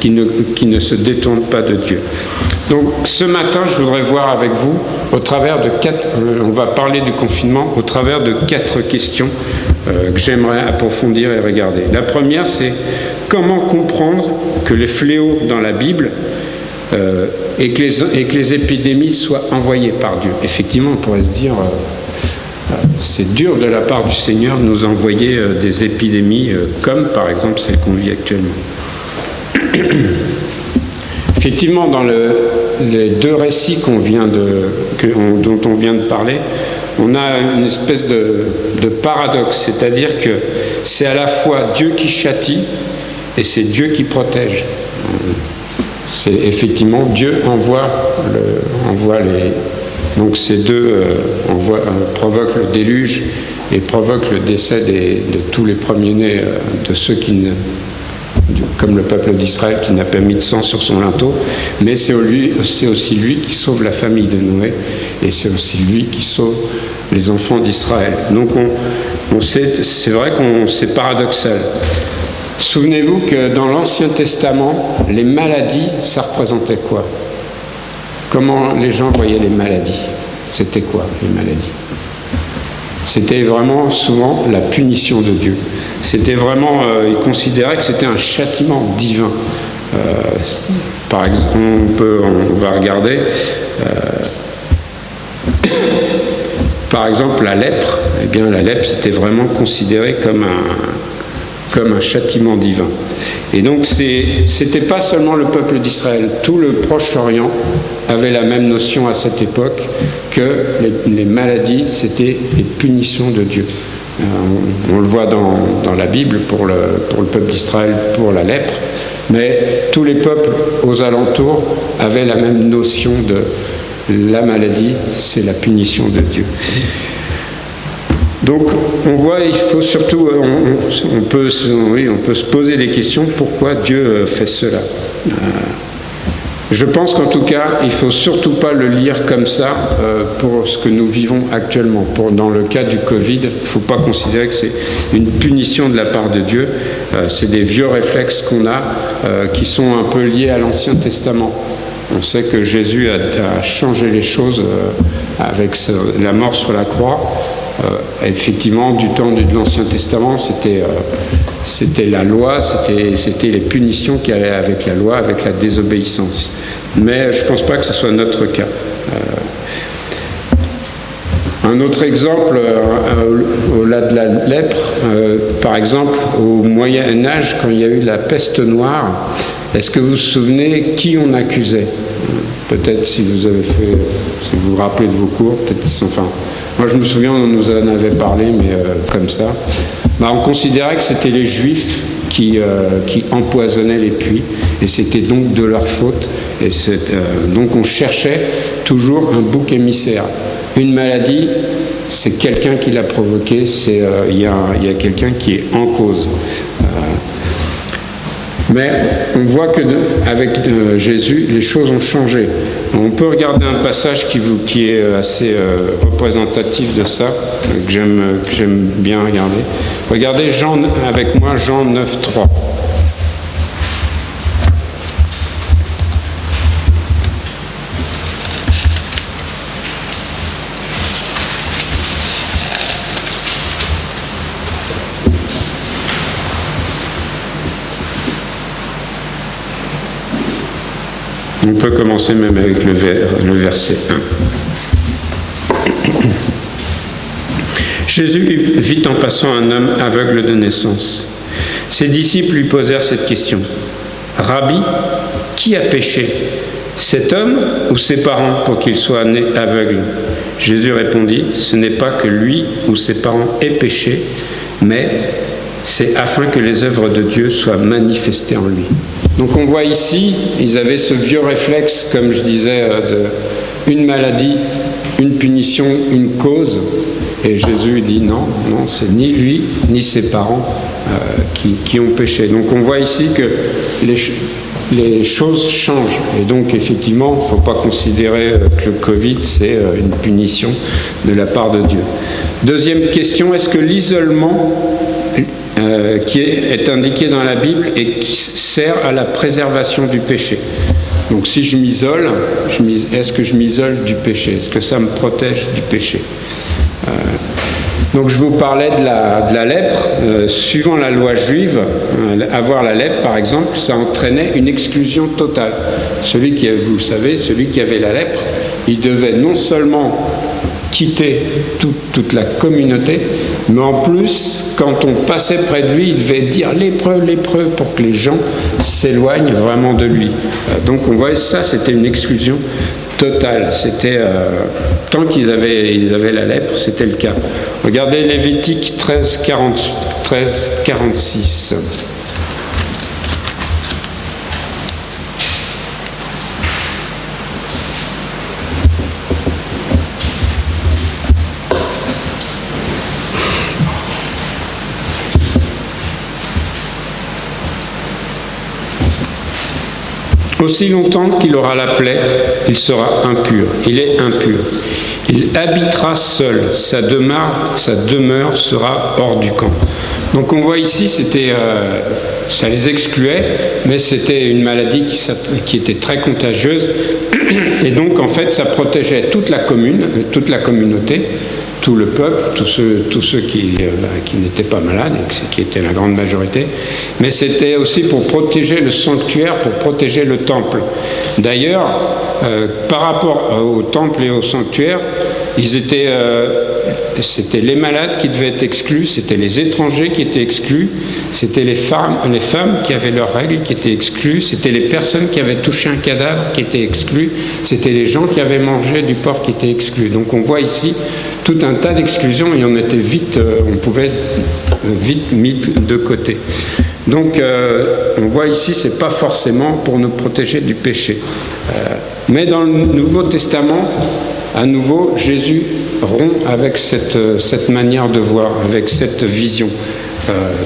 S3: qui ne se détourne pas de Dieu. Donc ce matin, je voudrais voir avec vous, on va parler du confinement au travers de 4 questions que j'aimerais approfondir et regarder. La première, c'est comment comprendre que les fléaux dans la Bible et que les épidémies soient envoyées par Dieu. Effectivement, on pourrait se dire, c'est dur de la part du Seigneur de nous envoyer des épidémies comme par exemple celle qu'on vit actuellement. Effectivement, dans les deux récits dont on vient de parler, on a une espèce de paradoxe, c'est-à-dire que c'est à la fois Dieu qui châtie et c'est Dieu qui protège. C'est effectivement Dieu donc ces deux provoquent le déluge et provoquent le décès de tous les premiers-nés de ceux comme le peuple d'Israël qui n'a pas mis de sang sur son linteau, mais c'est aussi lui qui sauve la famille de Noé et c'est aussi lui qui sauve les enfants d'Israël. Donc C'est vrai que c'est paradoxal. Souvenez-vous que dans l'Ancien Testament, les maladies, ça représentait quoi? Comment les gens voyaient les maladies? C'était quoi, les maladies? C'était vraiment souvent la punition de Dieu. C'était vraiment, ils considéraient que c'était un châtiment divin. Par exemple, on va regarder, par exemple, la lèpre. Eh bien, la lèpre, c'était vraiment considéré comme un châtiment divin. Et donc, c'était pas seulement le peuple d'Israël. Tout le Proche-Orient avait la même notion à cette époque que les maladies, c'était les punitions de Dieu. On le voit dans la Bible pour le peuple d'Israël, pour la lèpre, mais tous les peuples aux alentours avaient la même notion de la maladie, c'est la punition de Dieu. Donc on voit, il faut surtout, on peut se poser des questions, pourquoi Dieu fait cela. Je pense qu'en tout cas, il ne faut surtout pas le lire comme ça pour ce que nous vivons actuellement. Dans le cas du Covid, il ne faut pas considérer que c'est une punition de la part de Dieu. C'est des vieux réflexes qu'on a qui sont un peu liés à l'Ancien Testament. On sait que Jésus a changé les choses avec la mort sur la croix. Effectivement, du temps de l'Ancien Testament, c'était la loi, c'était les punitions qui allaient avec la loi, avec la désobéissance. Mais je ne pense pas que ce soit notre cas. Un autre exemple, au-delà de la lèpre, par exemple, au Moyen-Âge, quand il y a eu la peste noire, est-ce que vous vous souvenez qui on accusait? Peut-être si vous vous rappelez de vos cours, peut-être, enfin, moi je me souviens, on nous en avait parlé, mais comme ça. On considérait que c'était les Juifs qui empoisonnaient les puits, et c'était donc de leur faute. Et donc on cherchait toujours un bouc émissaire. Une maladie, c'est quelqu'un qui l'a provoquée, il y a quelqu'un qui est en cause. Mais on voit qu'avec Jésus, les choses ont changé. On peut regarder un passage qui est assez représentatif de ça, que j'aime bien regarder. Regardez avec moi Jean 9, 3. On peut commencer même avec le verset 1. Jésus vit en passant un homme aveugle de naissance. Ses disciples lui posèrent cette question. « Rabbi, qui a péché, cet homme ou ses parents pour qu'il soit né aveugle ?» Jésus répondit, « Ce n'est pas que lui ou ses parents aient péché, mais c'est afin que les œuvres de Dieu soient manifestées en lui. » Donc on voit ici, ils avaient ce vieux réflexe, comme je disais, une maladie, une punition, une cause. Et Jésus dit non, c'est ni lui, ni ses parents qui ont péché. Donc on voit ici que les choses changent. Et donc effectivement, il ne faut pas considérer que le Covid, c'est une punition de la part de Dieu. Deuxième question, est-ce que l'isolement qui est indiqué dans la Bible et qui sert à la préservation du péché? Donc si je m'isole, est-ce que je m'isole du péché? Est-ce que ça me protège du péché? Donc je vous parlais de la lèpre. Suivant la loi juive, avoir la lèpre par exemple, ça entraînait une exclusion totale. Celui qui avait la lèpre, il devait non seulement quitter toute la communauté, mais en plus, quand on passait près de lui, il devait dire lépreux, lépreux, pour que les gens s'éloignent vraiment de lui. Donc on voit ça, c'était une exclusion totale. C'était tant qu'ils avaient la lèpre, c'était le cas. Regardez Lévitique 13, 46. Aussi longtemps qu'il aura la plaie, il sera impur. Il est impur. Il habitera seul. Sa demeure sera hors du camp. Donc on voit ici, ça les excluait, mais c'était une maladie qui était très contagieuse. Et donc en fait, ça protégeait toute la communauté, tout le peuple, tous ceux qui n'étaient pas malades, qui étaient la grande majorité, mais c'était aussi pour protéger le sanctuaire, pour protéger le temple. D'ailleurs, par rapport au temple et au sanctuaire, c'était les malades qui devaient être exclus, c'était les étrangers qui étaient exclus, c'était les femmes qui avaient leurs règles qui étaient exclues, c'était les personnes qui avaient touché un cadavre qui étaient exclues, c'était les gens qui avaient mangé du porc qui étaient exclus. Donc on voit ici tout un tas d'exclusions et on pouvait vite mis de côté. Donc on voit ici, c'est pas forcément pour nous protéger du péché. Mais dans le Nouveau Testament, à nouveau, Jésus rompt avec cette manière de voir, avec cette vision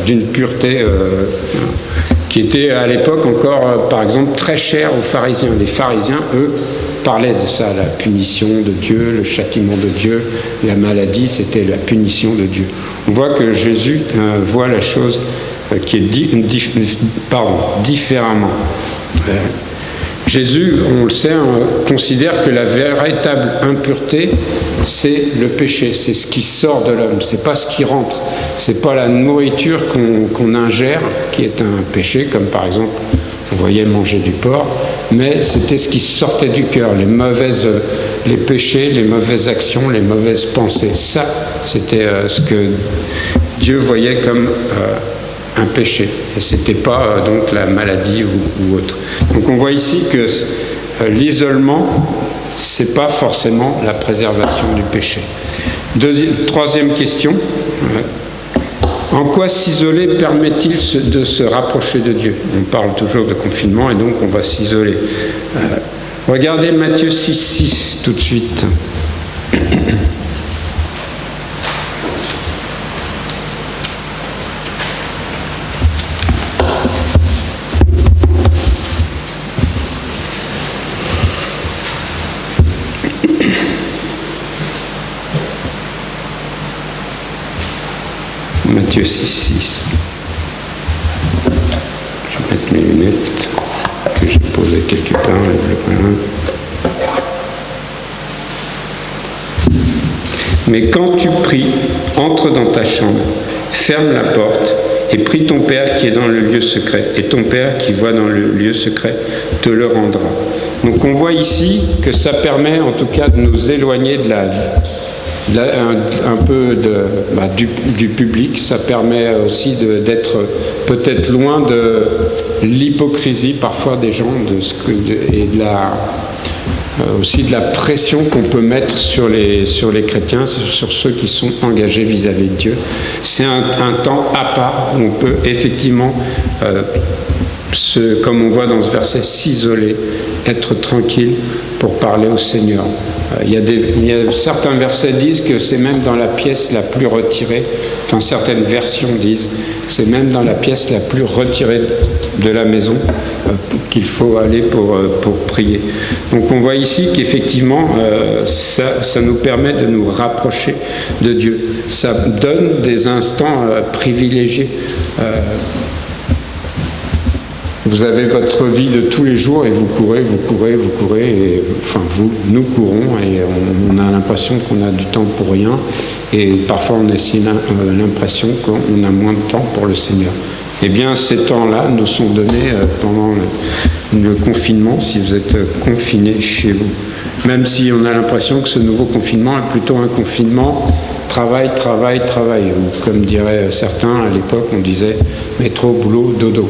S3: d'une pureté qui était à l'époque encore, par exemple, très chère aux pharisiens. Les pharisiens, eux, parlaient de ça, la punition de Dieu, le châtiment de Dieu, la maladie, c'était la punition de Dieu. On voit que Jésus voit la chose qui est différemment. Jésus, on le sait, considère que la véritable impureté, c'est le péché, c'est ce qui sort de l'homme, c'est pas ce qui rentre, c'est pas la nourriture qu'on ingère qui est un péché, comme par exemple, vous voyez manger du porc, mais c'était ce qui sortait du cœur, les péchés, les mauvaises actions, les mauvaises pensées. Ça, c'était ce que Dieu voyait comme un péché, et c'était pas donc la maladie ou autre. Donc on voit ici que l'isolement, c'est pas forcément la préservation du péché. Troisième question, en quoi s'isoler permet-il de se rapprocher de Dieu? On parle toujours de confinement et donc on va s'isoler. Regardez Matthieu 6,6 tout de suite. Matthieu 6,6. Je vais mettre mes lunettes que j'ai posées quelque part. Mais quand tu pries, entre dans ta chambre, ferme la porte et prie ton Père qui est dans le lieu secret. Et ton Père qui voit dans le lieu secret te le rendra. Donc on voit ici que ça permet en tout cas de nous éloigner de un peu du public. Ça permet aussi d'être peut-être loin de l'hypocrisie parfois des gens et aussi de la pression qu'on peut mettre sur les chrétiens, sur ceux qui sont engagés vis-à-vis de Dieu. C'est un temps à part où on peut effectivement, comme on voit dans ce verset, s'isoler, être tranquille pour parler au Seigneur. Certains versets disent que c'est même dans la pièce la plus retirée, enfin certaines versions disent que c'est même dans la pièce la plus retirée de la maison qu'il faut aller pour prier. Donc on voit ici qu'effectivement ça nous permet de nous rapprocher de Dieu. Ça donne des instants privilégiés. Vous avez votre vie de tous les jours et vous courez, et, enfin nous courons et on a l'impression qu'on a du temps pour rien et parfois on a aussi l'impression qu'on a moins de temps pour le Seigneur. Eh bien ces temps-là nous sont donnés pendant le confinement, si vous êtes confinés chez vous. Même si on a l'impression que ce nouveau confinement est plutôt un confinement travail, ou comme diraient certains à l'époque, on disait métro, boulot, dodo.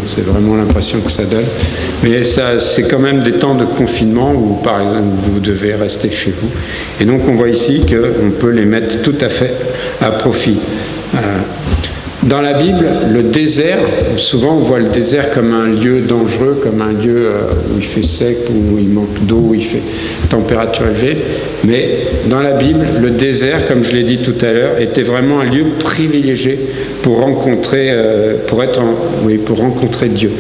S3: C'est vraiment l'impression que ça donne. Mais ça, c'est quand même des temps de confinement où, par exemple, vous devez rester chez vous. Et donc, on voit ici qu'on peut les mettre tout à fait à profit. Dans la Bible, le désert, souvent on voit le désert comme un lieu dangereux, comme un lieu où il fait sec, où il manque d'eau, où il fait température élevée. Mais dans la Bible, le désert, comme je l'ai dit tout à l'heure, était vraiment un lieu privilégié pour rencontrer, pour rencontrer Dieu.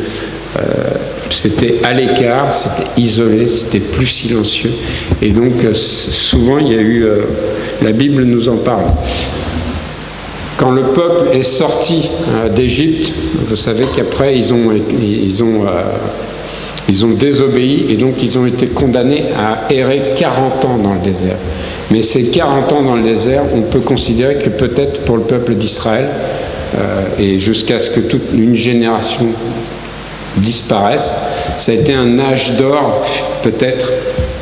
S3: c'était à l'écart, c'était isolé, c'était plus silencieux. Et donc souvent il y a eu, la Bible nous en parle. Quand le peuple est sorti d'Égypte, vous savez qu'après ils ont désobéi et donc ils ont été condamnés à errer 40 ans dans le désert. Mais ces 40 ans dans le désert, on peut considérer que peut-être pour le peuple d'Israël, et jusqu'à ce que toute une génération disparaisse, ça a été un âge d'or, peut-être,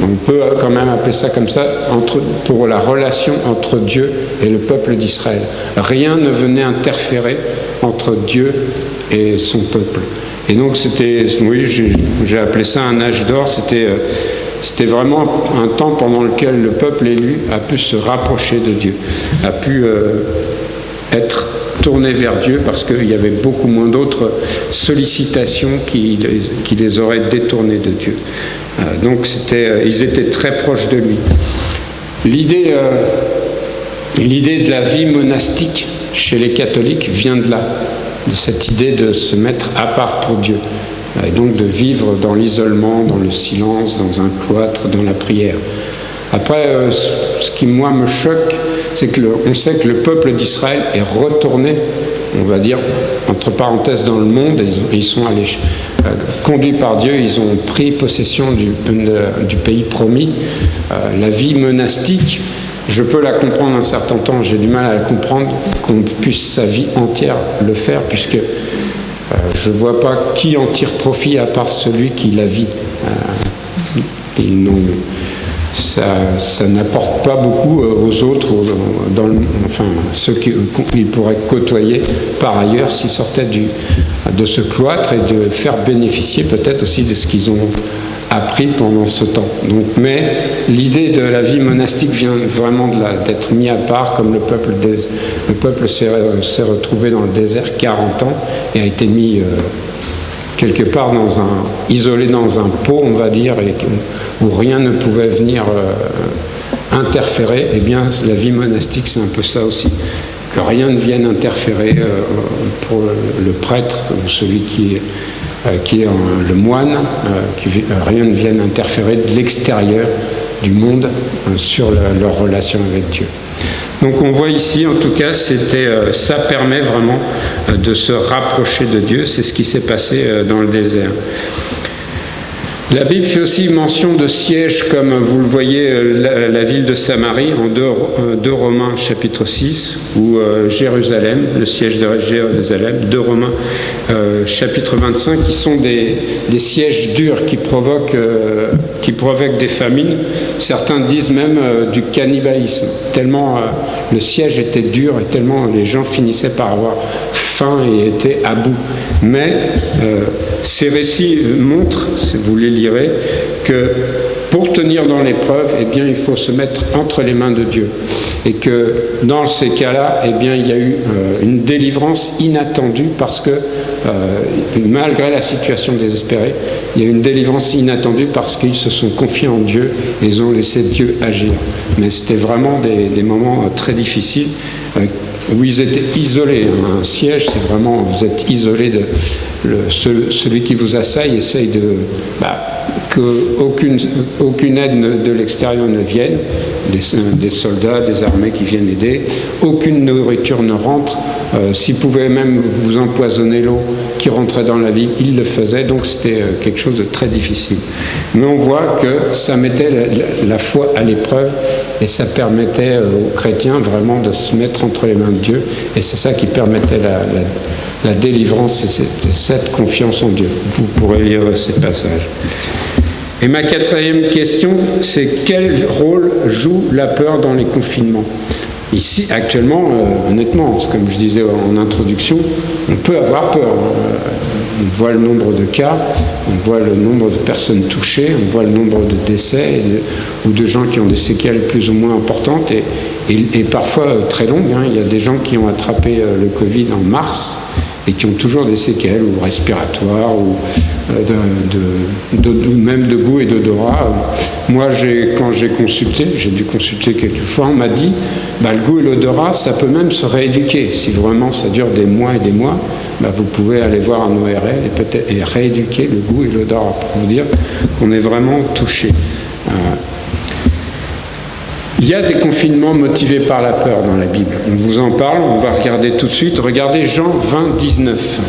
S3: on peut quand même appeler ça comme ça, pour la relation entre Dieu et le peuple d'Israël. Rien ne venait interférer entre Dieu et son peuple. Et donc c'était, oui, j'ai appelé ça un âge d'or, c'était vraiment un temps pendant lequel le peuple élu a pu se rapprocher de Dieu, a pu être tourné vers Dieu parce qu'il y avait beaucoup moins d'autres sollicitations qui les auraient détournés de Dieu. Donc ils étaient très proches de lui. L'idée de la vie monastique chez les catholiques vient de là, de cette idée de se mettre à part pour Dieu. Et donc de vivre dans l'isolement, dans le silence, dans un cloître, dans la prière. Après, ce qui moi me choque, c'est qu'on sait que le peuple d'Israël est retourné, on va dire, entre parenthèses, dans le monde, ils sont allés, conduits par Dieu, ils ont pris possession du pays promis. La vie monastique, je peux la comprendre un certain temps, j'ai du mal à la comprendre, qu'on puisse sa vie entière le faire, puisque je ne vois pas qui en tire profit à part celui qui la vit. Ça n'apporte pas beaucoup aux autres, ceux qu'ils pourraient côtoyer par ailleurs s'ils sortaient de ce cloître et de faire bénéficier peut-être aussi de ce qu'ils ont appris pendant ce temps. Donc, mais l'idée de la vie monastique vient vraiment d'être mis à part, comme le peuple s'est retrouvé dans le désert 40 ans et a été mis quelque part isolé dans un pot, on va dire, où rien ne pouvait venir interférer. Eh bien, la vie monastique, c'est un peu ça aussi. Que rien ne vienne interférer pour le prêtre ou celui qui est le moine, rien ne vienne interférer de l'extérieur du monde sur leur relation avec Dieu. Donc on voit ici, en tout cas, ça permet vraiment de se rapprocher de Dieu. C'est ce qui s'est passé dans le désert. La Bible fait aussi mention de sièges, comme vous le voyez, la ville de Samarie, en 2 Romains chapitre 6, ou Jérusalem, le siège de Jérusalem, 2 Romains chapitre 25, qui sont des sièges durs qui provoquent des famines. Certains disent même du cannibalisme, tellement le siège était dur et tellement les gens finissaient par avoir faim et étaient à bout. Mais ces récits montrent, si vous les lirez, que pour tenir dans l'épreuve, eh bien, il faut se mettre entre les mains de Dieu. Et que dans ces cas-là, eh bien, il y a eu une délivrance inattendue parce que, malgré la situation désespérée, il y a eu une délivrance inattendue parce qu'ils se sont confiés en Dieu et ils ont laissé Dieu agir. Mais c'était vraiment des moments très difficiles où ils étaient isolés. Un siège, c'est vraiment, vous êtes isolé de celui qui vous assaille, essaye qu'aucune aide de l'extérieur ne vienne, des soldats, des armées qui viennent aider, aucune nourriture ne rentre. S'ils pouvaient même vous empoisonner l'eau qui rentrait dans la ville, ils le faisaient, donc c'était quelque chose de très difficile. Mais on voit que ça mettait la foi à l'épreuve et ça permettait aux chrétiens vraiment de se mettre entre les mains de Dieu, et c'est ça qui permettait la délivrance et cette confiance en Dieu. Vous pourrez lire ces passages. Et ma 4e question, c'est quel rôle joue la peur dans les confinements ? Ici, actuellement, honnêtement, comme je disais en introduction, on peut avoir peur. On voit le nombre de cas, on voit le nombre de personnes touchées, on voit le nombre de décès ou de gens qui ont des séquelles plus ou moins importantes et parfois très longues. Il y a des gens qui ont attrapé le Covid en mars et qui ont toujours des séquelles, ou respiratoires, ou même de goût et d'odorat. Moi, quand j'ai consulté, j'ai dû consulter quelques fois, on m'a dit, le goût et l'odorat, ça peut même se rééduquer. Si vraiment ça dure des mois et des mois, vous pouvez aller voir un ORL et rééduquer le goût et l'odorat, pour vous dire qu'on est vraiment touché. Il y a des confinements motivés par la peur dans la Bible. On vous en parle, on va regarder tout de suite. Regardez Jean 20, 19.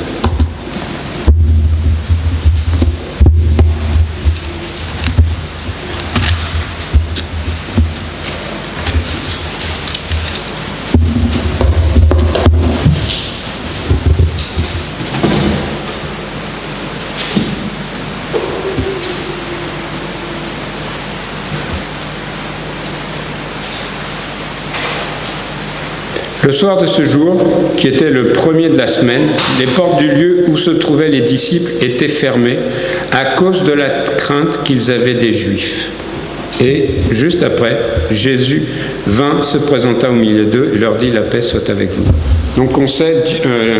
S3: Le soir de ce jour, qui était le premier de la semaine, les portes du lieu où se trouvaient les disciples étaient fermées à cause de la crainte qu'ils avaient des Juifs. Et juste après, Jésus vint, se présenta au milieu d'eux et leur dit « La paix soit avec vous ». Donc on sait,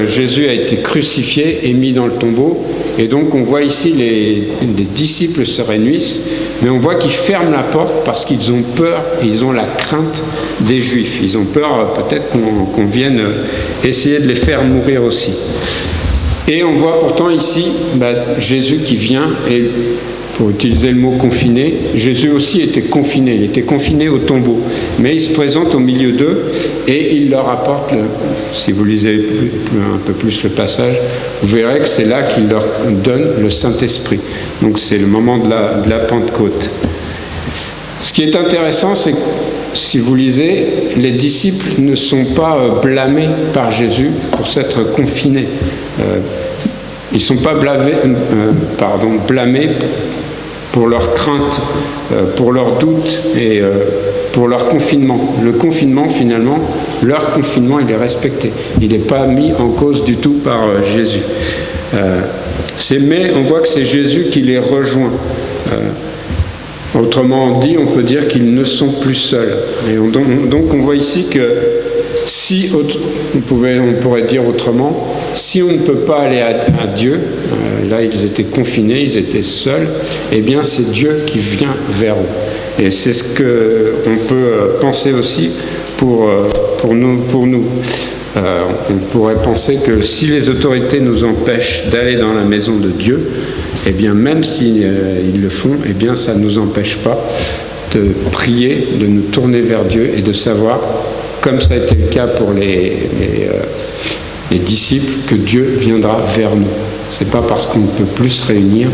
S3: Jésus a été crucifié et mis dans le tombeau. Et donc on voit ici les disciples se réunissent, mais on voit qu'ils ferment la porte parce qu'ils ont peur, ils ont la crainte des Juifs. Ils ont peur peut-être qu'on vienne essayer de les faire mourir aussi. Et on voit pourtant ici Jésus qui vient, et pour utiliser le mot confiné, Jésus aussi était confiné, il était confiné au tombeau. Mais il se présente au milieu d'eux et il leur apporte, si vous lisez un peu plus le passage, vous verrez que c'est là qu'il leur donne le Saint-Esprit. Donc c'est le moment de la Pentecôte. Ce qui est intéressant, c'est que si vous lisez, les disciples ne sont pas blâmés par Jésus pour s'être confinés. Ils ne sont pas blâmés pour leur crainte, pour leur doute et pour leur confinement. Le confinement, finalement, leur confinement, il est respecté. Il n'est pas mis en cause du tout par Jésus. Mais on voit que c'est Jésus qui les rejoint. Autrement dit, on peut dire qu'ils ne sont plus seuls. Et donc on voit ici que on pourrait dire autrement, si on ne peut pas aller à Dieu, là ils étaient confinés, ils étaient seuls, eh bien c'est Dieu qui vient vers eux. Et c'est ce qu'on peut penser aussi pour nous. On pourrait penser que si les autorités nous empêchent d'aller dans la maison de Dieu, eh bien même s'ils le font, eh bien ça ne nous empêche pas de prier, de nous tourner vers Dieu et de savoir, comme ça a été le cas pour les disciples, que Dieu viendra vers nous. C'est pas parce qu'on ne peut plus se réunir.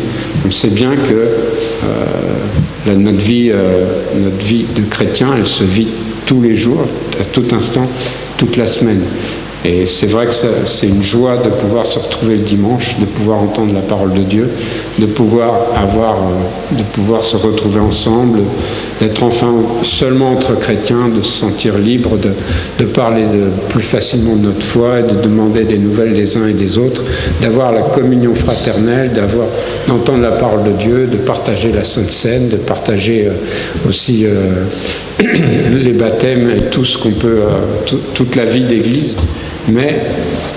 S3: On sait bien que notre vie de chrétien, elle se vit tous les jours, à tout instant, toute la semaine. Et c'est vrai que c'est une joie de pouvoir se retrouver le dimanche, de pouvoir entendre la parole de Dieu, de pouvoir se retrouver ensemble, d'être enfin seulement entre chrétiens, de se sentir libre, de parler plus facilement de notre foi et de demander des nouvelles des uns et des autres, d'avoir la communion fraternelle, d'entendre la parole de Dieu, de partager la Sainte Seine, de partager aussi les baptêmes et tout ce qu'on peut, toute la vie d'Église. Mais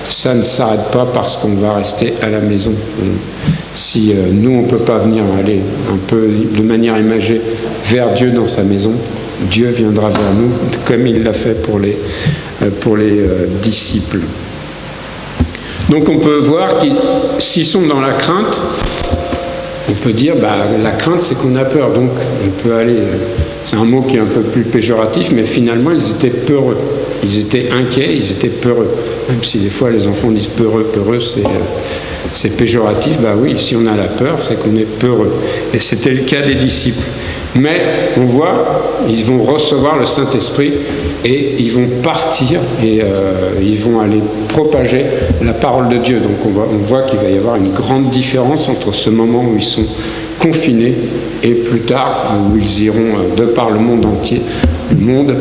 S3: ça ne s'arrête pas parce qu'on va rester à la maison. Si nous, on ne peut pas venir aller un peu de manière imagée vers Dieu dans sa maison, Dieu viendra vers nous, comme il l'a fait pour les disciples. Donc on peut voir que s'ils sont dans la crainte, on peut dire, la crainte, c'est qu'on a peur. Donc on peut aller... C'est un mot qui est un peu plus péjoratif, mais finalement, ils étaient peureux. Ils étaient inquiets, ils étaient peureux. Même si des fois, les enfants disent peureux, c'est péjoratif. Oui, si on a la peur, c'est qu'on est peureux. Et c'était le cas des disciples. Mais on voit, ils vont recevoir le Saint-Esprit et ils vont partir et ils vont aller propager la parole de Dieu. Donc on voit qu'il va y avoir une grande différence entre ce moment où ils sont confinés et plus tard où ils iront de par le monde entier,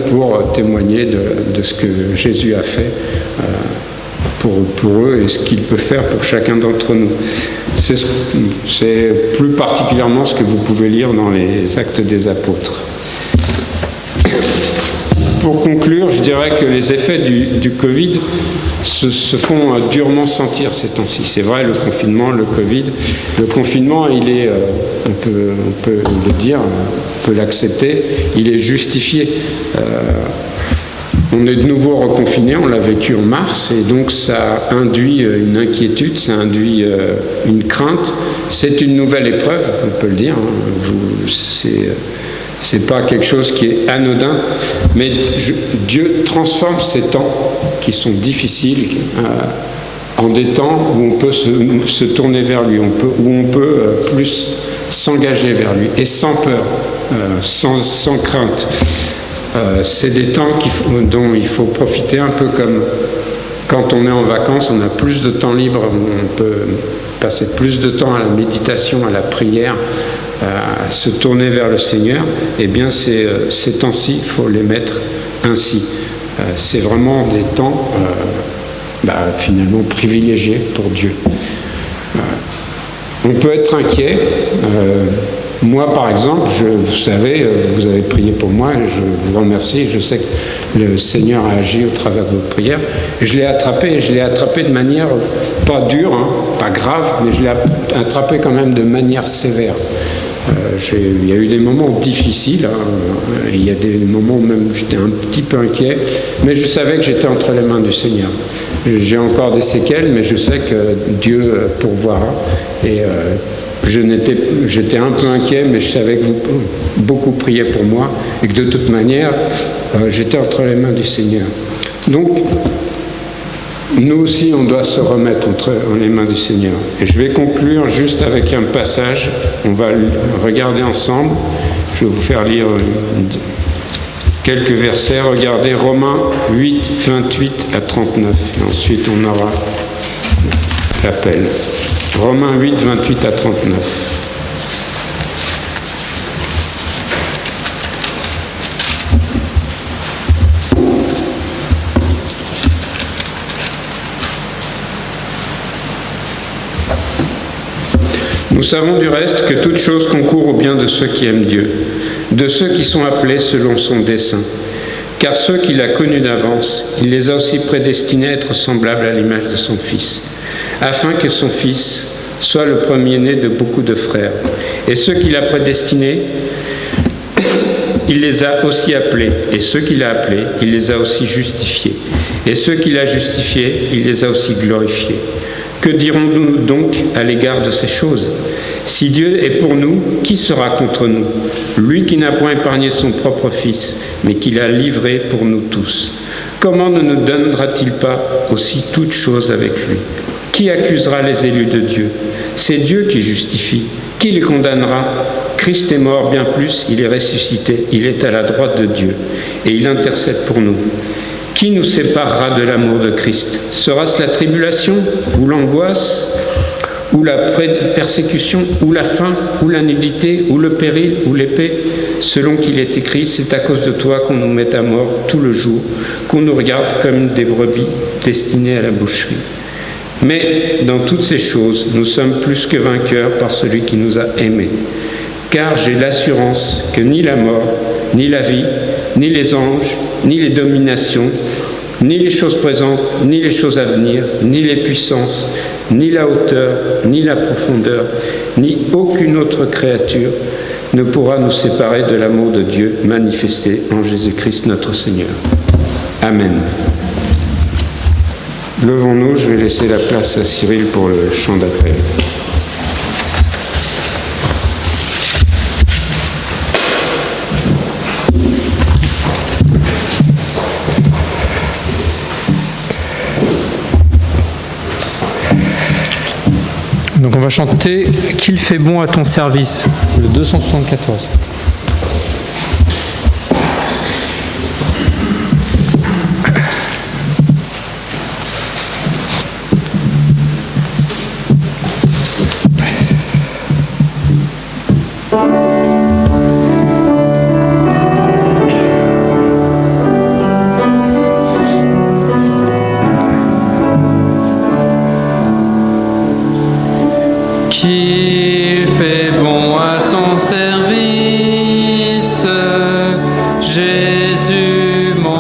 S3: pour témoigner de ce que Jésus a fait pour eux et ce qu'il peut faire pour chacun d'entre nous. C'est plus particulièrement ce que vous pouvez lire dans les Actes des Apôtres. pour conclure, je dirais que les effets du Covid se font durement sentir ces temps-ci. C'est vrai, le confinement, le Covid. Le confinement, il est, on peut le dire, on peut l'accepter, il est justifié. On est de nouveau reconfiné, on l'a vécu en mars, et donc ça induit une inquiétude, ça induit une crainte. C'est une nouvelle épreuve, on peut le dire. C'est pas quelque chose qui est anodin, mais Dieu transforme ces temps qui sont difficiles en des temps où on peut se tourner vers lui, où on peut plus s'engager vers lui, et sans peur, sans crainte. C'est des temps dont il faut profiter un peu comme quand on est en vacances, on a plus de temps libre, on peut passer plus de temps à la méditation, à la prière, à se tourner vers le Seigneur. Eh bien, ces temps-ci, il faut les mettre ainsi. C'est vraiment des temps finalement privilégiés pour Dieu. On peut être inquiet. Moi, par exemple, vous savez, vous avez prié pour moi, je vous remercie, je sais que le Seigneur a agi au travers de votre prière. Je l'ai attrapé de manière pas dure, pas grave, mais je l'ai attrapé quand même de manière sévère. Il y a eu des moments difficiles, il y a des moments où même j'étais un petit peu inquiet, mais je savais que j'étais entre les mains du Seigneur. J'ai encore des séquelles, mais je sais que Dieu pourvoira. Et j'étais un peu inquiet, mais je savais que vous beaucoup priez pour moi, et que de toute manière, j'étais entre les mains du Seigneur. Donc, nous aussi, on doit se remettre entre les mains du Seigneur. Et je vais conclure juste avec un passage. On va le regarder ensemble. Je vais vous faire lire quelques versets. Regardez Romains 8, 28 à 39. Et ensuite, on aura l'appel. Romains 8, 28 à 39. Nous savons du reste que toute chose concourt au bien de ceux qui aiment Dieu, de ceux qui sont appelés selon son dessein. Car ceux qu'il a connus d'avance, il les a aussi prédestinés à être semblables à l'image de son Fils, afin que son Fils soit le premier-né de beaucoup de frères. Et ceux qu'il a prédestinés, il les a aussi appelés. Et ceux qu'il a appelés, il les a aussi justifiés. Et ceux qu'il a justifiés, il les a aussi glorifiés. Que dirons-nous donc à l'égard de ces choses? Si Dieu est pour nous, qui sera contre nous? Lui qui n'a point épargné son propre Fils, mais qui l'a livré pour nous tous. Comment ne nous donnera-t-il pas aussi toutes choses avec lui? Qui accusera les élus de Dieu? C'est Dieu qui justifie. Qui les condamnera? Christ est mort, bien plus, il est ressuscité, il est à la droite de Dieu, et il intercède pour nous. Qui nous séparera de l'amour de Christ? Sera-ce la tribulation, ou l'angoisse, ou la persécution, ou la faim, ou la nudité, ou le péril, ou l'épée? Selon qu'il est écrit, c'est à cause de toi qu'on nous met à mort tout le jour, qu'on nous regarde comme des brebis destinées à la boucherie. Mais dans toutes ces choses, nous sommes plus que vainqueurs par celui qui nous a aimés. Car j'ai l'assurance que ni la mort, ni la vie, ni les anges, ni les dominations, ni les choses présentes, ni les choses à venir, ni les puissances, ni la hauteur, ni la profondeur, ni aucune autre créature ne pourra nous séparer de l'amour de Dieu manifesté en Jésus-Christ notre Seigneur. Amen. Levons-nous, je vais laisser la place à Cyril pour le chant d'appel.
S1: Donc on va chanter « Qu'il fait bon à ton service », le 274.
S4: Qu'il fait bon à ton service, Jésus mon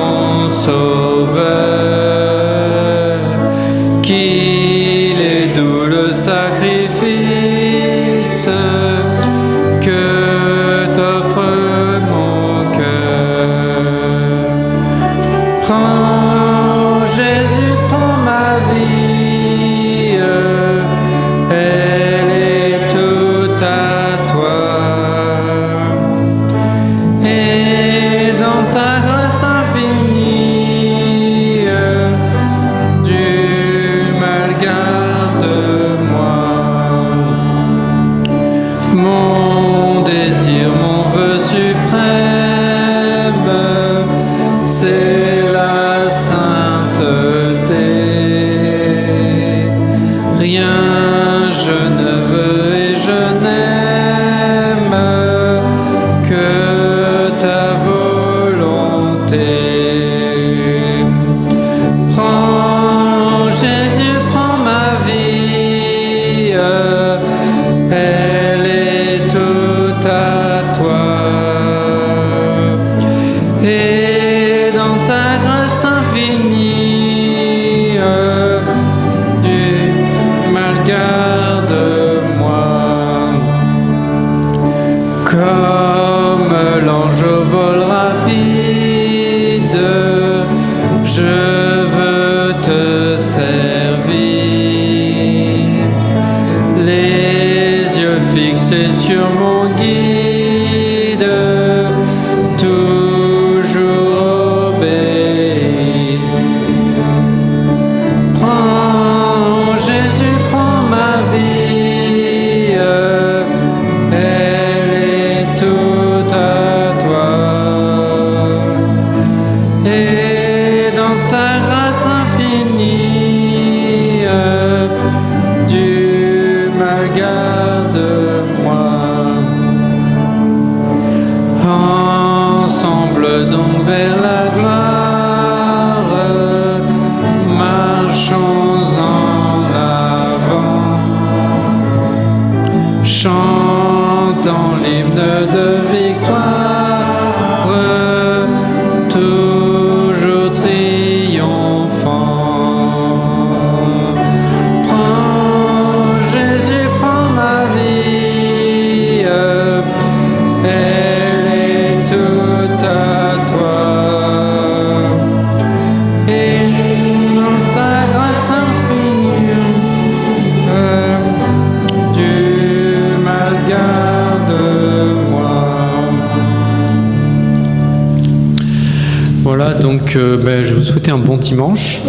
S1: donc je vais vous souhaiter un bon dimanche.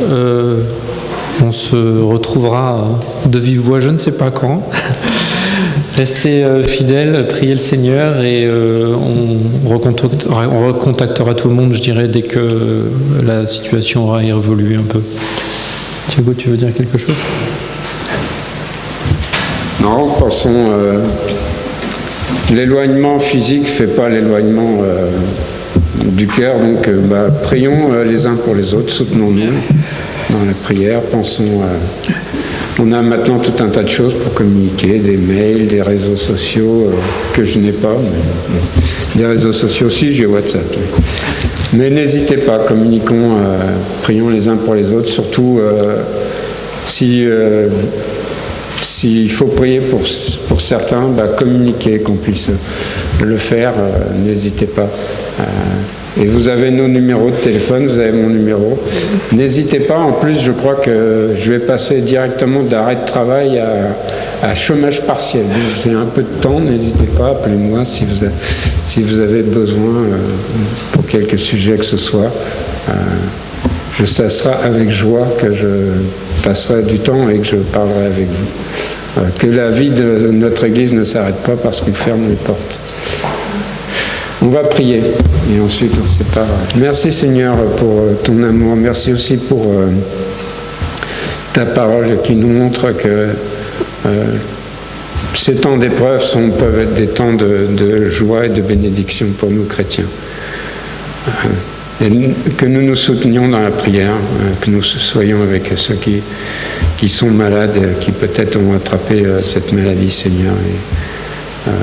S1: On se retrouvera de vive voix, je ne sais pas quand. Restez fidèles, priez le Seigneur et on recontactera tout le monde, je dirais, dès que la situation aura évolué un peu. Thiago, tu veux dire quelque chose ?
S3: Non, pensons... l'éloignement physique ne fait pas l'éloignement du cœur, donc prions les uns pour les autres, soutenons-nous dans la prière, pensons... on a maintenant tout un tas de choses pour communiquer, des mails, des réseaux sociaux que je n'ai pas, mais des réseaux sociaux aussi, j'ai WhatsApp. Mais n'hésitez pas, communiquons, prions les uns pour les autres, surtout s'il faut prier pour certains, communiquer, qu'on puisse le faire, n'hésitez pas. Et vous avez nos numéros de téléphone, vous avez mon numéro. N'hésitez pas, en plus je crois que je vais passer directement d'arrêt de travail à chômage partiel. J'ai un peu de temps, n'hésitez pas, appelez-moi si vous avez besoin pour quelque sujet que ce soit. Ça sera avec joie que je passerai du temps et que je parlerai avec vous. Que la vie de notre Église ne s'arrête pas parce qu'on ferme les portes. On va prier et ensuite on se sépare. Merci Seigneur pour ton amour. Merci aussi pour ta parole qui nous montre que ces temps d'épreuve peuvent être des temps de joie et de bénédiction pour nous chrétiens. Et que nous nous soutenions dans la prière, que nous soyons avec ceux qui sont malades, qui peut-être ont attrapé cette maladie, Seigneur. Et,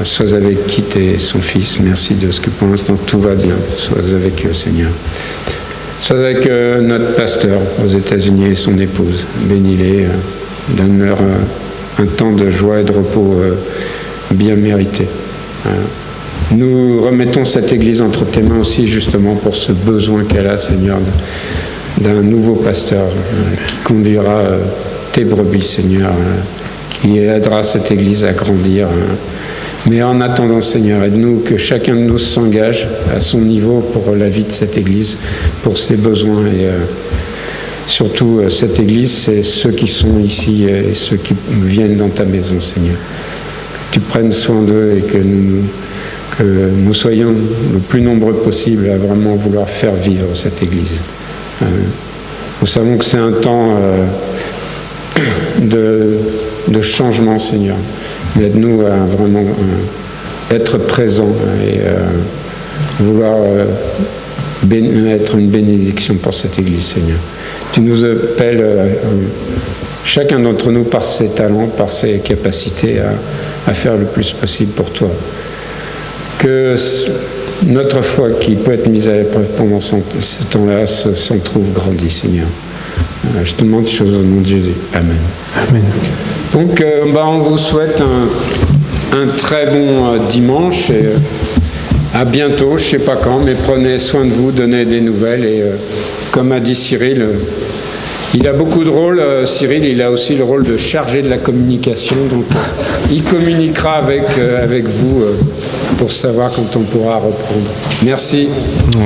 S3: sois avec Kit et son fils. Merci de ce que pour l'instant tout va bien. Sois avec eux, Seigneur. Sois avec notre pasteur aux États-Unis et son épouse. Bénis-les, donne-leur un temps de joie et de repos bien mérité. Nous remettons cette Église entre tes mains aussi justement pour ce besoin qu'elle a, Seigneur, d'un nouveau pasteur qui conduira tes brebis, Seigneur, qui aidera cette Église à grandir. Mais en attendant, Seigneur, aide-nous que chacun de nous s'engage à son niveau pour la vie de cette Église, pour ses besoins. Et surtout, cette Église, c'est ceux qui sont ici et ceux qui viennent dans ta maison, Seigneur. Que tu prennes soin d'eux et que nous soyons le plus nombreux possible à vraiment vouloir faire vivre cette Église. Nous savons que c'est un temps de changement, Seigneur. Mais aide-nous à vraiment être présents et vouloir être une bénédiction pour cette Église, Seigneur. Tu nous appelles, chacun d'entre nous, par ses talents, par ses capacités, à faire le plus possible pour toi. Que notre foi, qui peut être mise à l'épreuve pendant ce temps-là, s'en trouve grandie, Seigneur. Je te demande ces choses au nom de Jésus. Amen.
S1: Amen.
S3: Donc, on vous souhaite un très bon dimanche et à bientôt, je ne sais pas quand, mais prenez soin de vous, donnez des nouvelles et comme a dit Cyril, il a beaucoup de rôles, Cyril, il a aussi le rôle de chargé de la communication, donc il communiquera avec vous pour savoir quand on pourra reprendre. Merci.
S1: Ouais.